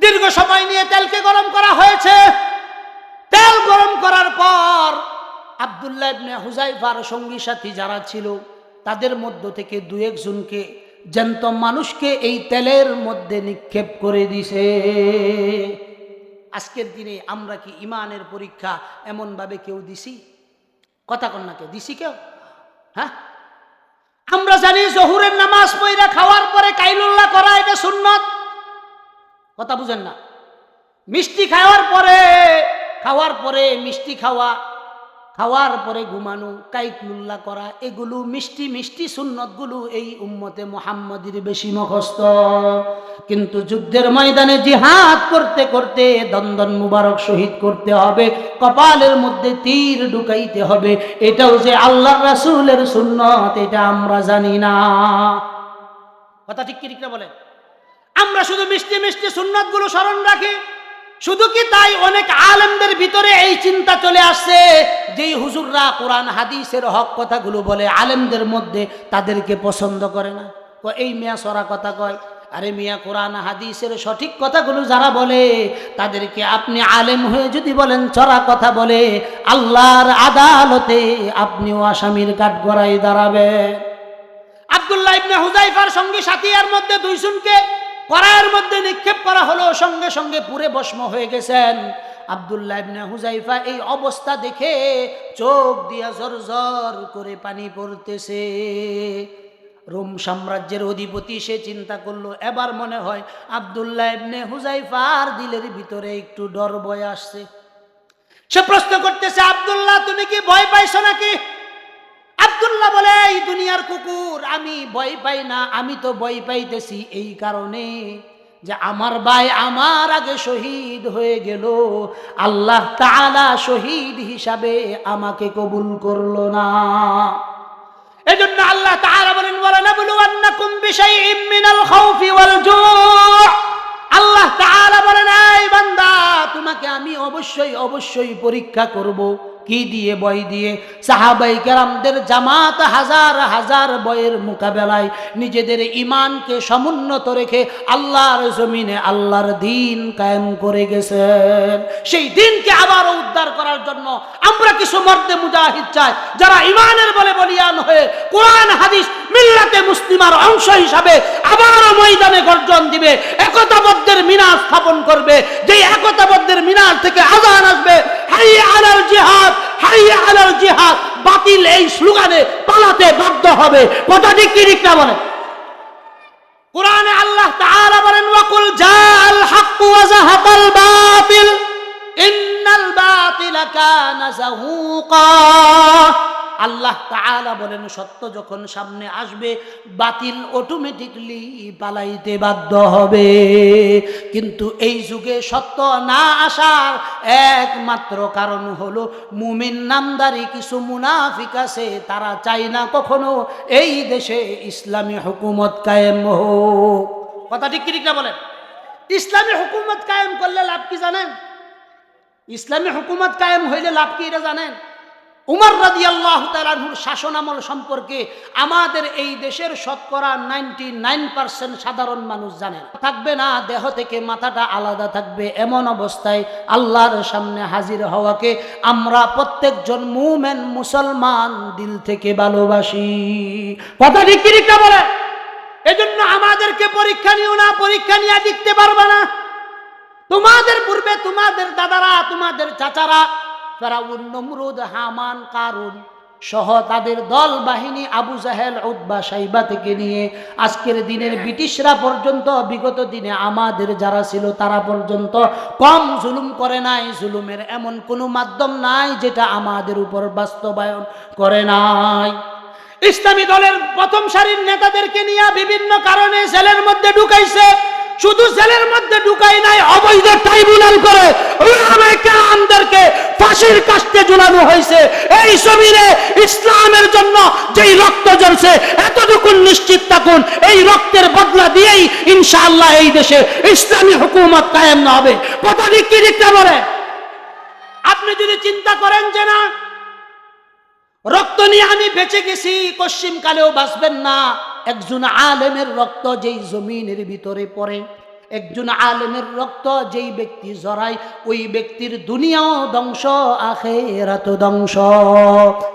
দীর্ঘ সময় নিয়ে তেলকে গরম করা হয়েছে। তেল গরম করার পর আব্দুল্লাহ ইবনে হুযায়ফার সঙ্গী সাথী যারা ছিল তাদের মধ্য থেকে 2-1 জনকে জ্যান্ত মানুষকে এই তেলের মধ্যে নিক্ষেপ করে দিছে। আজকের দিনে আমরা কি ঈমানের পরীক্ষা এমন ভাবে কেউ দিছি? কথা কন্যাকে দিছি কেউ? হ্যাঁ, আমরা জানি জোহরের নামাজ পড়া খাওয়ার পরে কাইলুল্লাহ করা এটা সুন্নত। কথা বুঝেন না? মিষ্টি খাওয়ার পরে মিষ্টি খাওয়ার পরে ঘুমানো, কাইলুল্লাহ করা, এগুলো মিষ্টি মিষ্টি সুন্নতগুলো এই উম্মতে মুহাম্মাদির বেশি মুখস্থ। কিন্তু যুদ্ধের ময়দানে জিহাদ করতে করতে দন্দন মুবারক শহীদ করতে হবে, কপালের মধ্যে তীর ঢুকাইতে হবে, এটাও যে আল্লাহর রাসূলের সুন্নত এটা আমরা জানি না। কথা ঠিক কি ঠিক না বলেন? আমরা শুধু মিষ্টি মিষ্টি সুন্নতগুলো স্মরণ রাখি। শুধু কি তাই, অনেক আলেমদের ভিতরে এই চিন্তা চলে আসছে যেই হুজুররা কোরআন হাদিসের হক কথাগুলো বলে আলেমদের মধ্যে তাদেরকে পছন্দ করে না। এই মিয়া সরা কথা কয়, আরে মিয়া কোরআন হাদিসের সঠিক কথাগুলো যারা বলে তাদেরকে আপনি আলেম হয়ে যদি বলেন চড়া কথা বলে, আল্লাহর আদালতে আপনিও আসামির কাঠগড়ায় দাঁড়াবেন। আব্দুল্লাহ ইবনে হুযায়ফার সঙ্গী সাথীর মধ্যে 2 জনকে কড়াইয়ের মধ্যে নিক্ষেপ করা হলো, সঙ্গে সঙ্গে পুরে ভস্ম হয়ে গেছেন। আব্দুল্লাহ ইবনে হুযায়ফা এই অবস্থা দেখে চোখ দিয়া ঝরঝর করে পানি পড়তেছে। রোম সাম্রাজ্যের অধিপতি সে চিন্তা করলো, এবার মনে হয় আব্দুল্লাহ ইবনে হুযায়ফার দিলের ভিতরে একটু ডর ভয় আসছে। সে প্রশ্ন করতেছে, আব্দুল্লাহ তুমি কি ভয় পাইছো নাকি? আব্দুল্লাহ বলে, এই দুনিয়ার কুকুর, আমি ভয় পাই না। আমি তো ভয় পাইতেছি এই কারণে যে আমার ভাই আমার আগে শহীদ হয়ে গেল, আল্লাহ তাআলা শহীদ হিসাবে আমাকে কবুল করলো না। এজন্য আল্লাহ তাআলা বলেন, ওয়ালানাবলুওয়ান্নাকুম বিশাইইম মিনাল খাউফি ওয়াল জু'। আল্লাহ তাআলা বলেন, এই বান্দা তোমাকে আমি অবশ্যই পরীক্ষা করব। কি দিয়ে? ভয় দিয়ে। সাহাবাই কেরামদের জামাত হাজার হাজার ভয়ের মোকাবেলায় নিজেদের ঈমানকে সমুন্নত রেখে আল্লাহর জমিনে আল্লাহর দ্বীন কায়েম করে গেছেন। সেই দ্বীনকে আবারও উদ্ধার করার জন্য আমরা কিছু মর্দে মুজাহিদ চাই, যারা ঈমানের বলে বলিয়ান হয়ে কোরআন হাদিস মিল্লাতে মুসলিমার অংশ হিসাবে আবারও ময়দানে গর্জন দিবে, একতাবদ্ধের মিনার স্থাপন করবে। যেই একতাবদ্ধের মিনার থেকে আযান আসবে, হাইয়া আলাল জিহাদ, হাইয়া আলাল জিহাদ, বাতিল এই স্লোগানে পালাতে বাধ্য হবে। কথা ঠিক কি ঠিক না বলেন? কোরআনে আল্লাহ তাআলা বলেন, ওয়াকুল জাআল হাক্কু ওয়া যাহাকাল বাতিল ইন্নাল কানা যাহুকা। আল্লাহ তাআলা বলেন সত্য যখন সামনে আসবে বাতিল অটোমেটিকলি পালাইতে বাধ্য হবে। কিন্তু এই যুগে সত্য না আসার একমাত্র কারণ হলো মুমিন নামদারি কিছু মুনাফিক আছে, তারা চায় না কখনো এই দেশে ইসলামী হুকুমত কায়েম হোক। কথা ঠিক কি ঠিক না বলেন? ইসলামী হুকুমত কায়েম করলে লাভ কি জানেন? ইসলামী হুকুমত কায়েম হইলে লাভ কি এটা জানেন? উমর রাদিয়াল্লাহু তাআলা আনহুর শাসন আমল সম্পর্কে আমাদের এই দেশের শতকরা 99% সাধারণ মানুষ জানে না। থাকবে না, দেহ থেকে মাথাটা আলাদা থাকবে, এমন অবস্থায় আল্লাহর সামনে হাজির হওয়াকে আমরা প্রত্যেকজন মুমিন মুসলমান দিল থেকে ভালোবাসি। কথা ঠিক কি ঠিক না বলে? এজন্য আমাদেরকে পরীক্ষা নিও না, পরীক্ষা নিয়ে দেখতে পারবে না। তোমাদের পূর্বে তোমাদের দাদারা, তোমাদের চাচারা ফেরাউন, নমরুদ, হামান, কারুন সহ তাদের দল বাহিনী আবু জাহেল, উতবা, সাইবা থেকে নিয়ে আজকের দিনের ব্রিটিশরা পর্যন্ত, বিগত দিনে আমাদের যারা ছিল তারা পর্যন্ত কম জুলুম করে নাই। জুলুমের এমন কোনো মাধ্যম নাই যেটা আমাদের উপর বাস্তবায়ন করে নাই। ইসলামী দলের প্রথম সারির নেতাদেরকে নিয়ে বিভিন্ন কারণে জেলের মধ্যে ঢুকাইছে। শুধু জেলের মধ্যে ঢুকাই নাই, অবৈধ ট্রাইব্যুনাল করে উলামায়ে কেরামদেরকে ফাঁসির কাস্টে ঝুলানো হয়েছে। এই জমিনে ইসলামের জন্য যেই রক্ত ঝরছে এতটুকু নিশ্চিত থাকুন, এই রক্তের বদলা দিয়েই ইনশাআল্লাহ এই দেশে ইসলামী হুকুমত কায়েম না হবে। কথা ঠিক কি ঠিক না বলে? আপনি যদি চিন্তা করেন যে না রক্ত নিয়ে আমি বেঁচে গেছি, পশ্চিম কালেও বাঁচবেন না। একজন আলেমের রক্ত যেই জমিনের ভিতরে পড়ে, একজন আলেমের রক্ত যেই ব্যক্তি জড়ায়, ওই ব্যক্তির দুনিয়াও ধ্বংস, আখিরাতও ধ্বংস।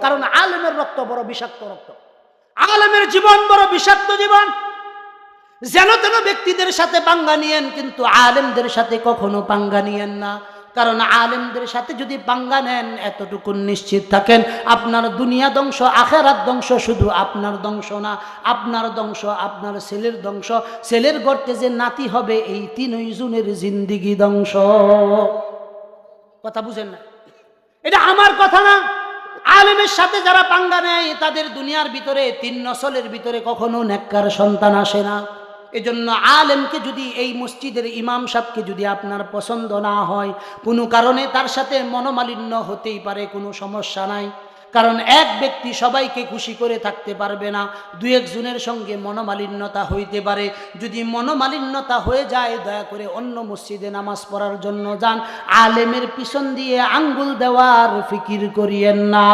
কারণ আলেমের রক্ত বড় বিষাক্ত রক্ত, আলেমের জীবন বড় বিষাক্ত জীবন। যেন তেন ব্যক্তিদের সাথে পাঙ্গা নিয়েন, কিন্তু আলেমদের সাথে কখনো পাঙ্গা নিয়েন না। কারণ আলেমদের সাথে যদি পাঙ্গা নেন এতটুকু নিশ্চিত থাকেন আপনার দুনিয়া ধ্বংস, আখিরাত ধ্বংস। শুধু আপনার ধ্বংস না, আপনার ধ্বংস, আপনার ছেলের ধ্বংস, ছেলের গর্তে যে নাতি হবে এই 3 জনের জিন্দিগি ধ্বংস। কথা বুঝেন না? এটা আমার কথা না। আলেমের সাথে যারা পাঙ্গা নেয় তাদের দুনিয়ার ভিতরে 3 নসলের ভিতরে কখনো নেককার সন্তান আসে না। এজন্য আলেমকে যদি, এই মসজিদের ইমাম সাহেবকে যদি আপনার পছন্দ না হয়, কোনো কারণে তার সাথে মনোমালিন্য হতেই পারে, কোনো সমস্যা নাই। কারণ এক ব্যক্তি সবাইকে খুশি করে থাকতে পারবে না, 2-1 জনের সঙ্গে মনোমালিন্যতা হইতে পারে। যদি মনোমালিন্যতা হয়ে যায় দয়া করে অন্য মসজিদে নামাজ পড়ার জন্য যান। আলেমের পিছন দিয়ে আঙ্গুল দেওয়ার ফিকির করিয়েন না।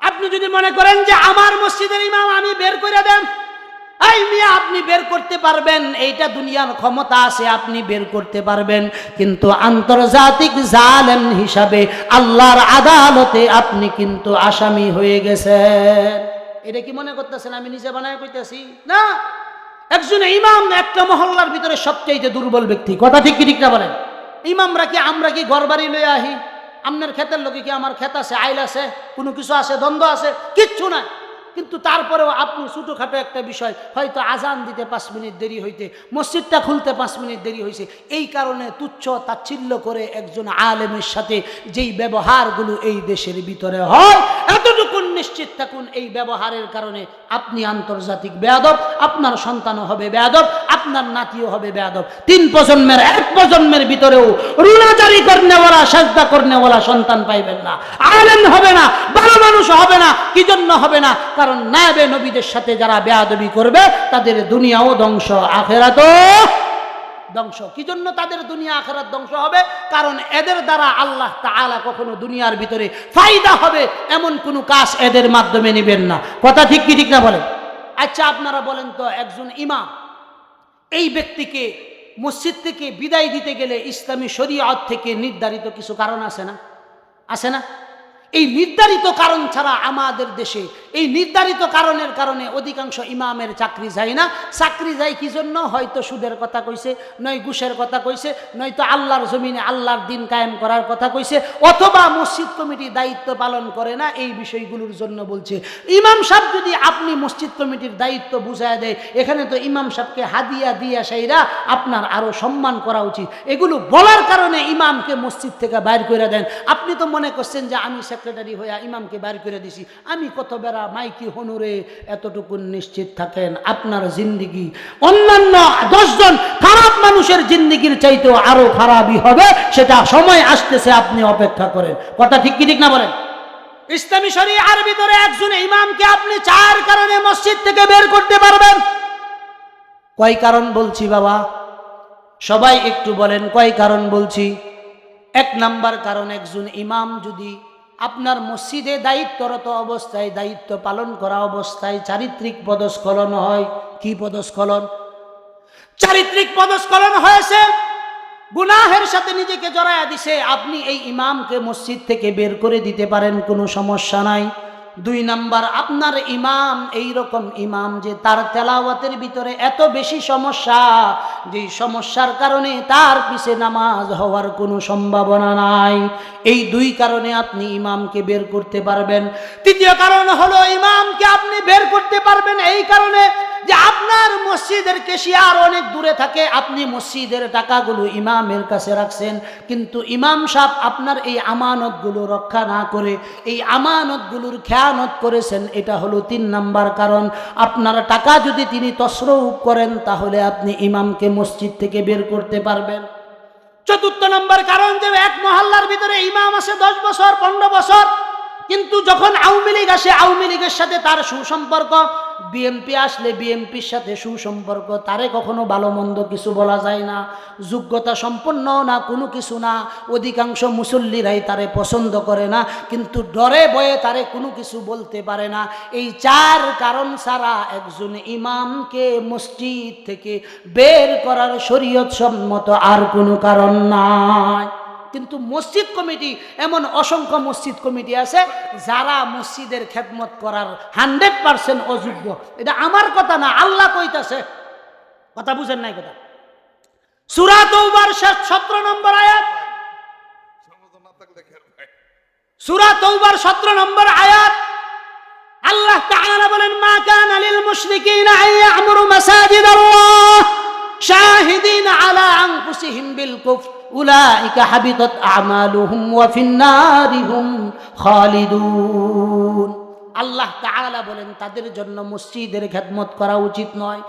আপনি যদি মনে করেন যে আমার মসজিদের ইমাম আমি বের করে দেন, এই মিয়া আপনি বের করতে পারবেন, এইটা দুনিয়ার ক্ষমতা আছে, আপনি বের করতে পারবেন। কিন্তু আন্তর্জাতিক জালেম হিসাবে আল্লাহর আদালতে আপনি কিন্তু আসামি হয়ে গেছেন। এটা কি মনে করতেছেন আমি নিজে বানায় কইতেছি? না, একজন ইমাম একটা মহল্লার ভিতরে সবচেয়ে দুর্বল ব্যক্তি। কথা ঠিক কি ঠিক না বলেন? ইমামরা কি, আমরা কি ঘর বাড়ি লয়ে আহি? আপনার ক্ষেতের লোকে কি আমার ক্ষেত আছে, আইল আছে, কোনো কিছু আছে, দ্বন্দ্ব আছে? কিচ্ছু না। কিন্তু তারপরেও আপনি ছোটোখাটো একটা বিষয়, হয়তো আজান দিতে 5 মিনিট দেরি হইতে, মসজিদটা খুলতে 5 মিনিট দেরি হয়েছে, এই কারণে তুচ্ছ তাচ্ছিল্য করে একজন আলেমের সাথে যেই ব্যবহারগুলো এই দেশের ভিতরে হয়, এতটুকু নিশ্চিত থাকুন এই ব্যবহারের কারণে আপনি আন্তর্জাতিক বেয়াদব, আপনার সন্তানও হবে বেয়াদব, আপনার নাতিও হবে বেয়াদব। 3 প্রজন্মের 1 প্রজন্মের ভিতরেও রুনাজারি করনেওয়ালা, সাজদা করনেওয়ালা সন্তান পাইবেন না, আলেম হবে না, ভালো মানুষ হবে না। কি জন্য হবে না? কারণ নায়েবে নবীদের সাথে যারা বেয়াদবি করবে তাদের দুনিয়াও ধ্বংস, আখিরাতও ধ্বংস। কি জন্য তাদের দুনিয়া আখিরাত ধ্বংস হবে? কারণ এদের দ্বারা আল্লাহ তাআলা কখনো দুনিয়ার ভিতরে ফায়দা হবে এমন কোনো কাজ এদের মাধ্যমে নেবেন না। কথা ঠিক কি ঠিক না বলেন? আচ্ছা আপনারা বলেন তো, একজন ইমাম এই ব্যক্তিকে মসজিদ থেকে বিদায় দিতে গেলে ইসলামী শরীয়ত থেকে নির্ধারিত কিছু কারণ আছে না? আছে না? এই নির্ধারিত কারণ ছাড়া আমাদের দেশে এই নির্ধারিত কারণের কারণে অধিকাংশ ইমামের চাকরি যায় না। চাকরি যায় কি জন্য? হয়তো সুদের কথা কইছে, নয় ঘুষের কথা কইছে, নয়তো আল্লাহর জমিনে আল্লাহর দিন কায়েম করার কথা কইছে, অথবা মসজিদ কমিটি দায়িত্ব পালন করে না, এই বিষয়গুলোর জন্য বলছে। ইমাম সাহেব যদি আপনি মসজিদ কমিটির দায়িত্ব বুঝায় দেয়, এখানে তো ইমাম সাহেবকে হাদিয়া দিয়া সেইরা আপনার আরো সম্মান করা উচিত। এগুলো বলার কারণে ইমামকে মসজিদ থেকে বাইর করে দেন। আপনি তো মনে করছেন যে আমি সেক্রেটারি হইয়া ইমামকে বাইর করে দিছি, আমি কত বেড়া মাইকি হনুরে, এতটুকু নিশ্চিত থাকেন আপনার জিন্দিগি অন্যান্য 10 জন খারাপ মানুষের জিন্দিগির চাইতেও আরো খারাপই হবে। সেটা সময় আসতেছে, আপনি অপেক্ষা করেন। কথা ঠিক কি ঠিক না বলেন? ইসলামী শরিয়ার ভিতরে একজন ইমামকে আপনি 4 কারণে মসজিদ থেকে বের করতে পারবেন। কয় কারণ বলছি বাবা? সবাই একটু বলেন কয় কারণ বলছি। 1 নাম্বার কারণ, একজন ইমাম যদি আপনার মসজিদে দায়িত্বরত অবস্থায়, দায়িত্ব পালন করা অবস্থায় চারিত্রিক পদস্খলন হয়। কি পদস্খলন? চারিত্রিক পদস্খলন হয়েছে, গুনাহের সাথে নিজেকে জড়ায়া দিছে, আপনি এই ইমামকে মসজিদ থেকে বের করে দিতে পারেন, কোনো সমস্যা নাই। 2 নাম্বার, আপনার ইমাম এই রকম ইমাম যে তার তেলাওয়াতের ভিতরে এত বেশি সমস্যা, যে সমস্যার কারণে তার পিছে নামাজ হওয়ার কোনো সম্ভাবনা নাই। এই 2 কারণে আপনি ইমামকে বের করতে পারবেন। 3য় কারণ হলো, ইমামকে আপনি বের করতে পারবেন এই কারণে যে আপনার মসজিদের ক্যাশিয়ার অনেক দূরে থাকে, আপনি মসজিদের টাকাগুলো ইমামের কাছে রাখছেন, কিন্তু ইমাম সাহেব আপনার এই আমানতগুলো রক্ষা না করে এই আমানতগুলোর খেয়ানত করেছেন। এটা হলো 3 নাম্বার কারণ। আপনার টাকা যদি তিনি তসরুফ করেন, তাহলে আপনি ইমামকে মসজিদ থেকে বের করতে পারবেন। 4র্থ নম্বর কারণ, যে এক মহল্লার ভিতরে ইমাম আছে 10 বছর 15 বছর, কিন্তু যখন আওয়ামী লীগ আসে, আওয়ামী লীগের সাথে তার সুসম্পর্ক, বিএনপি আসলে বিএনপির সাথে সুসম্পর্ক, তারে কখনো ভালো মন্দ কিছু বলা যায় না, যোগ্যতা সম্পন্ন না, কোনো কিছু না। অধিকাংশ মুসল্লিরাই তারে পছন্দ করে না, কিন্তু ডরে ভয়ে তারে কোনো কিছু বলতে পারে না। এই 4 কারণ ছাড়া একজন ইমামকে মসজিদ থেকে বের করার শরীয়ত সম্মত আর কোনো কারণ নাই। কিন্তু মসজিদ কমিটি, এমন অসংখ্য মসজিদ কমিটি আছে যারা মসজিদের খেদমত করার 100% অযোগ্য। এটা আমার কথা না, আল্লাহ কইতাছে। কথা বুঝেন নাই কথা? সূরা তাওবার 17 নম্বর আয়াত, সূরা তাওবার 17 নম্বর আয়াত, আল্লাহ তাআলা বলেন, মা কানা লিল মুশরিকিনা আন ইয়া'মুরু মাসাজিদাল্লাহ শাহিদিনা আলা আনফুসিহিম বিল কুফর উলাইকা হাবিতাত আমালুহুম ওয়া ফিন-নারি হুম খালিদুন। আল্লাহ তাআলা বলেন, তাদের জন্য মসজিদের খেদমত করা উচিত নয়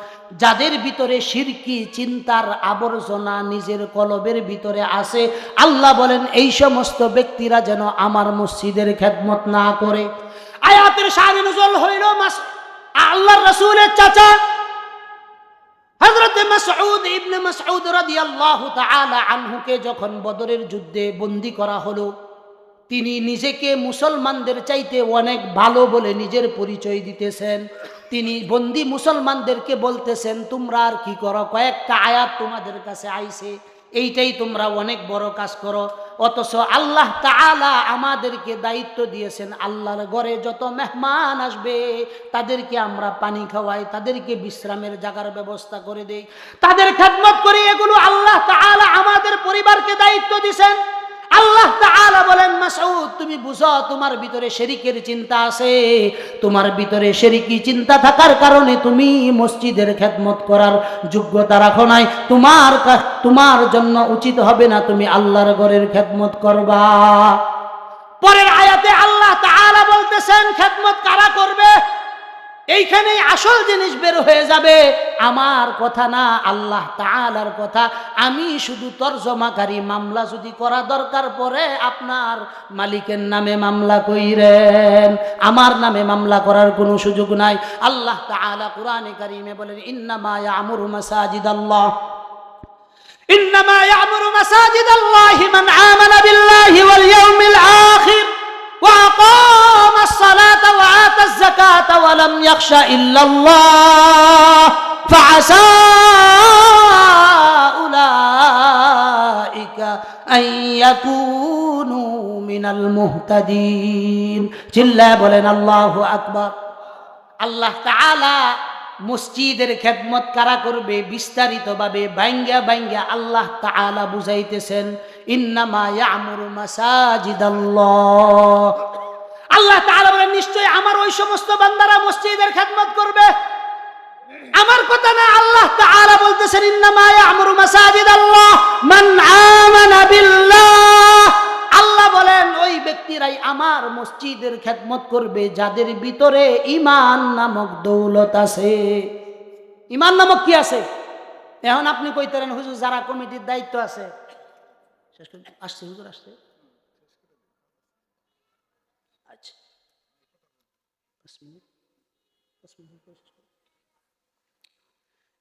যাদের ভিতরে শিরকি চিন্তার আবর্জনা নিজের কলবের ভিতরে আছে। আল্লাহ বলেন, এই সমস্ত ব্যক্তিরা যেন আমার মসজিদের খেদমত না করে। আয়াতের শানে নুজুল হইল আল্লাহর রাসূলের চাচা হযরত মাসউদ ইবনে মাসউদ রাদিয়াল্লাহু তাআলা আনহুকে যখন বদরের যুদ্ধে বন্দী করা হলো, তিনি নিজেকে মুসলমানদের চাইতে অনেক ভালো বলে নিজের পরিচয় দিতেছেন। তিনি বন্দী মুসলমানদেরকে বলতেছেন, তোমরা আর কি করো, কয়েকটা আয়াত তোমাদের কাছে আইছে, এইটাই তোমরা অনেক বড় কাজ করো। অথচ আল্লাহ তাআলা আমাদেরকে দায়িত্ব দিয়েছেন, আল্লাহর ঘরে যত মেহমান আসবে তাদেরকে আমরা পানি খাওয়াই, তাদেরকে বিশ্রামের জায়গার ব্যবস্থা করে দেই, তাদের খেদমত করি। এগুলো আল্লাহ তাআলা আমাদের পরিবারকে দায়িত্ব দিয়েছেন। আল্লাহ তাআলা বলেন, মাসউদ তুমি বুঝো, তোমার ভিতরে শিরকের চিন্তা আছে, তোমার ভিতরে শিরকি চিন্তা থাকার কারণে তুমি মসজিদের খেদমত করার যোগ্যতা রাখো নাই। তোমার জন্য উচিত হবে না তুমি আল্লাহর ঘরের খেদমত করবা। পরের আয়াতে আল্লাহ তাআলা বলতেছেন, খেদমত কারা করবে? এইখানেই আসল জিনিস বের হয়ে যাবে। আমার কথা না, আল্লাহ তাআলার কথা। আমি শুধু তরজমাকারী, মামলা যদি করা দরকার পড়ে আপনার মালিকের নামে মামলা কইরেন, আমার নামে মামলা করার কোনো সুযোগ নাই। আল্লাহ তাআলা কোরআনে কারীমে বলেন, ইন্নামা ইয়া'মুরু মাসাজিদাল্লাহ, ইন্নামা ইয়া'মুরু মাসাজিদাল্লাহি মান আমানা বিল্লাহি ওয়াল ইয়াউমিল আখির وأقام الصلاة وآتى الزكاة ولم يخش إلا الله فعسى أولئك أن يكونوا من المهتدين. চিল্লায় বলেন আল্লাহু আকবার। আল্লাহ তাআলা মসজিদের খেদমত কারা করবে বিস্তারিতভাবে বাইঙ্গা বাইঙ্গা আল্লাহ তাআলা বুঝাইতেছেন, ইন্নামা ইয়ামুরু মাসাজিদাল্লাহ। আল্লাহ তাআলা বলেন নিশ্চয়ই আমার ওই সমস্ত বান্দারা মসজিদের খেদমত করবে। আমার কথা না, আল্লাহ তাআলা বলতেছেন ইন্নামা ইয়ামুরু মাসাজিদাল্লাহ মান আমানা বিল্লাহ। আল্লাহ বলেন ওই ব্যক্তিরাই আমার মসজিদের খেদমত করবে যাদের ভিতরে ঈমান নামক দৌলত আছে। ঈমান নামক কি আছে? এখন আপনি কইতেন হুজুর যারা কমিটির দায়িত্ব আছে, শেষ করে আসছে হুজুর আসছে, আচ্ছা 5 মিনিট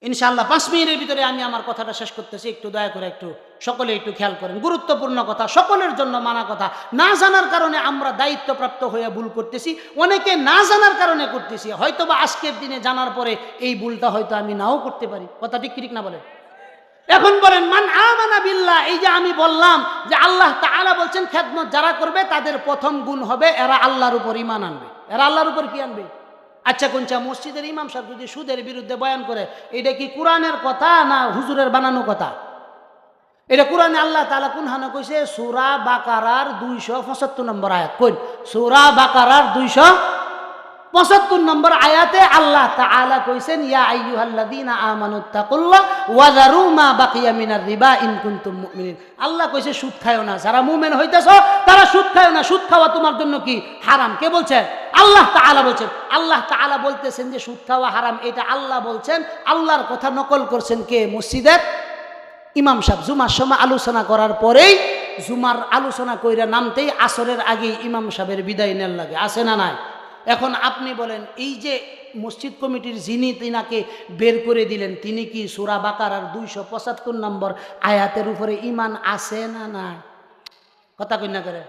ইনশাআল্লাহ 5 মিনিটের ভিতরে আমি আমার কথাটা শেষ করতেছি। একটু দয়া করে একটু সকলে একটু খেয়াল করেন, গুরুত্বপূর্ণ কথা, সকলের জন্য মানা কথা। না জানার কারণে আমরা দায়িত্বপ্রাপ্ত হয়ে ভুল করতেছি, অনেকে না জানার কারণে করতেছি। হয়তোবা আজকের দিনে জানার পরে এই ভুলটা হয়তো আমি নাও করতে পারি। কথা ঠিক ঠিক না বলেন? এখন বলেন মান আমানা বিল্লাহ, এই যে আমি বললাম যে আল্লাহ তাআলা বলছেন খেদমত যারা করবে তাদের প্রথম গুণ হবে এরা আল্লাহর উপর ঈমান আনবে। এরা আল্লাহর উপর কি আনবে? আচ্ছা কোনটা মসজিদের ইমাম সাহেব যদি সুদের বিরুদ্ধে বয়ান করে, এটা কি কোরআনের কথা না হুজুরের বানানো কথা? এটা কোরআনে আল্লাহ তাআলা কোন হানে কইছে? সূরা বাকারার 275 নম্বর আয়াত। কোন সূরা বাকারার 275 নম্বর আয়াতে আল্লাহ তাআলা কইছেন ইয়া আইয়ুহাল্লাযীনা আমানুত্তাকুল্লাহ ওয়া যারু মা বাকিয়া মিনার রিবা ইন কুনতুম মুমিনিন। আল্লাহ কইছে সুদ খায়ও না, যারা মুমিন হইতেছো তারা সুদ খায়ও না, সুদ খাওয়া তোমার জন্য কি হারাম। কে বলছেন? আল্লাহ তাআলা বলছেন। আল্লাহ তাআলা বলতেছেন যে সুদ খাওয়া হারাম, এটা আল্লাহ বলছেন। আল্লাহর কথা নকল করছেন কে? মসজিদের ইমাম সাহেব। জুমার সময় আলোচনা করার পরেই, জুমার আলোচনা কইরা নামতেই আসরের আগেই ইমাম সাহেবের বিদায় নেন লাগে, আছে না নাই? এখন আপনি বলেন এই যে মসজিদ কমিটির যিনি তিনাকে বের করে দিলেন, তিনি কি সূরা বাকারার 275 নম্বর আয়াতের উপরে ঈমান আছে না নাই? কথা কই না করে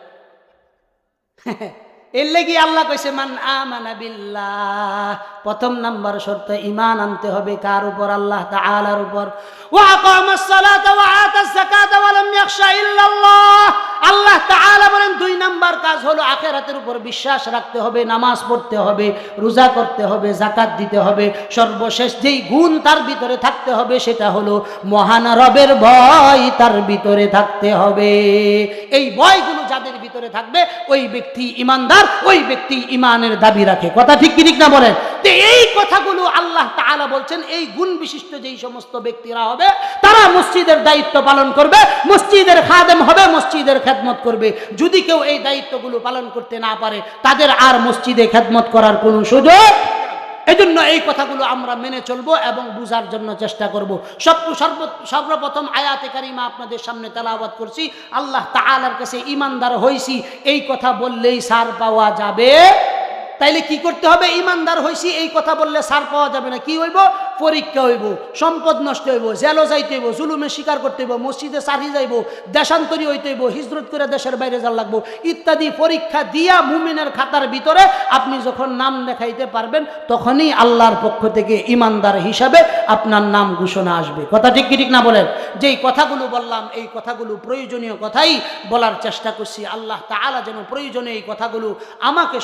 এর লাগি আল্লাহ কইছে মান আমানা বিল্লাহ, প্রথম নাম্বার শর্ত ঈমান আনতে হবে কার উপর? আল্লাহ তাআলার উপর। ওয়া আকামাস সালাতা ওয়া আতাস যাকাতা ওয়া লাম ইয়াখশা ইল্লাল্লাহ। আল্লাহ তাআলা বলেন 2 নাম্বার কাজ হলো আখিরাতের উপর বিশ্বাস রাখতে হবে, নামাজ পড়তে হবে, রোজা করতে হবে, যাকাত দিতে হবে। সর্বশেষ যেই গুণ তার ভিতরে থাকতে হবে সেটা হলো মহান রবের ভয় তার ভিতরে থাকতে হবে। এই ভয়গুলো যাদের ভিতরে থাকবে ওই ব্যক্তি ঈমানদার, ওই ব্যক্তি ঈমানের দাবি রাখে। কথা ঠিক কি ঠিক না বলেন? তো এই কথাগুলো আল্লাহ তাআলা বলছেন এই গুণ বিশিষ্ট যেই সমস্ত ব্যক্তিরা হবে তারা মসজিদের দায়িত্ব পালন করবে, মসজিদের খাদেম হবে, মসজিদের খেদমত করবে। যদি কেউ এই দায়িত্বগুলো পালন করতে না পারে তাদের আর মসজিদে খেদমত করার কোনো সুযোগ। এজন্য এই কথাগুলো আমরা মেনে চলবো এবং বুঝার জন্য চেষ্টা করব। সর্বপ্রথম আয়াতে কারিমা আপনাদের সামনে তেলাওয়াত করছি। আল্লাহ তাআলার কাছে ঈমানদার হইছি এই কথা বললেই ছাড় পাওয়া যাবে? তাইলে কি করতে হবে? ঈমানদার হইছি এই কথা বললে ছাড় পাওয়া যাবে না। কি হইব? পরীক্ষা হইব, সম্পদ নষ্ট হইব, জেলও যাইতে হইব, জুলুমের শিকার করতে হইব, মসজিদে সারি যাইব, দেশান্তরী হইতে হইব, হিজরত করে দেশের বাইরে যাওয়া লাগবো ইত্যাদি পরীক্ষা দিয়া মুমিনের খাতার ভিতরে আপনি যখন নাম লেখাইতে পারবেন তখনই আল্লাহর পক্ষ থেকে ঈমানদার হিসাবে আপনার নাম ঘোষণা আসবে। কথা ঠিক কি ঠিক না বলেন? যেই কথাগুলো বললাম এই কথাগুলো প্রয়োজনীয় কথাই বলার চেষ্টা করছি। আল্লাহ তাআলা যেন প্রয়োজনীয় এই কথাগুলো আমাকে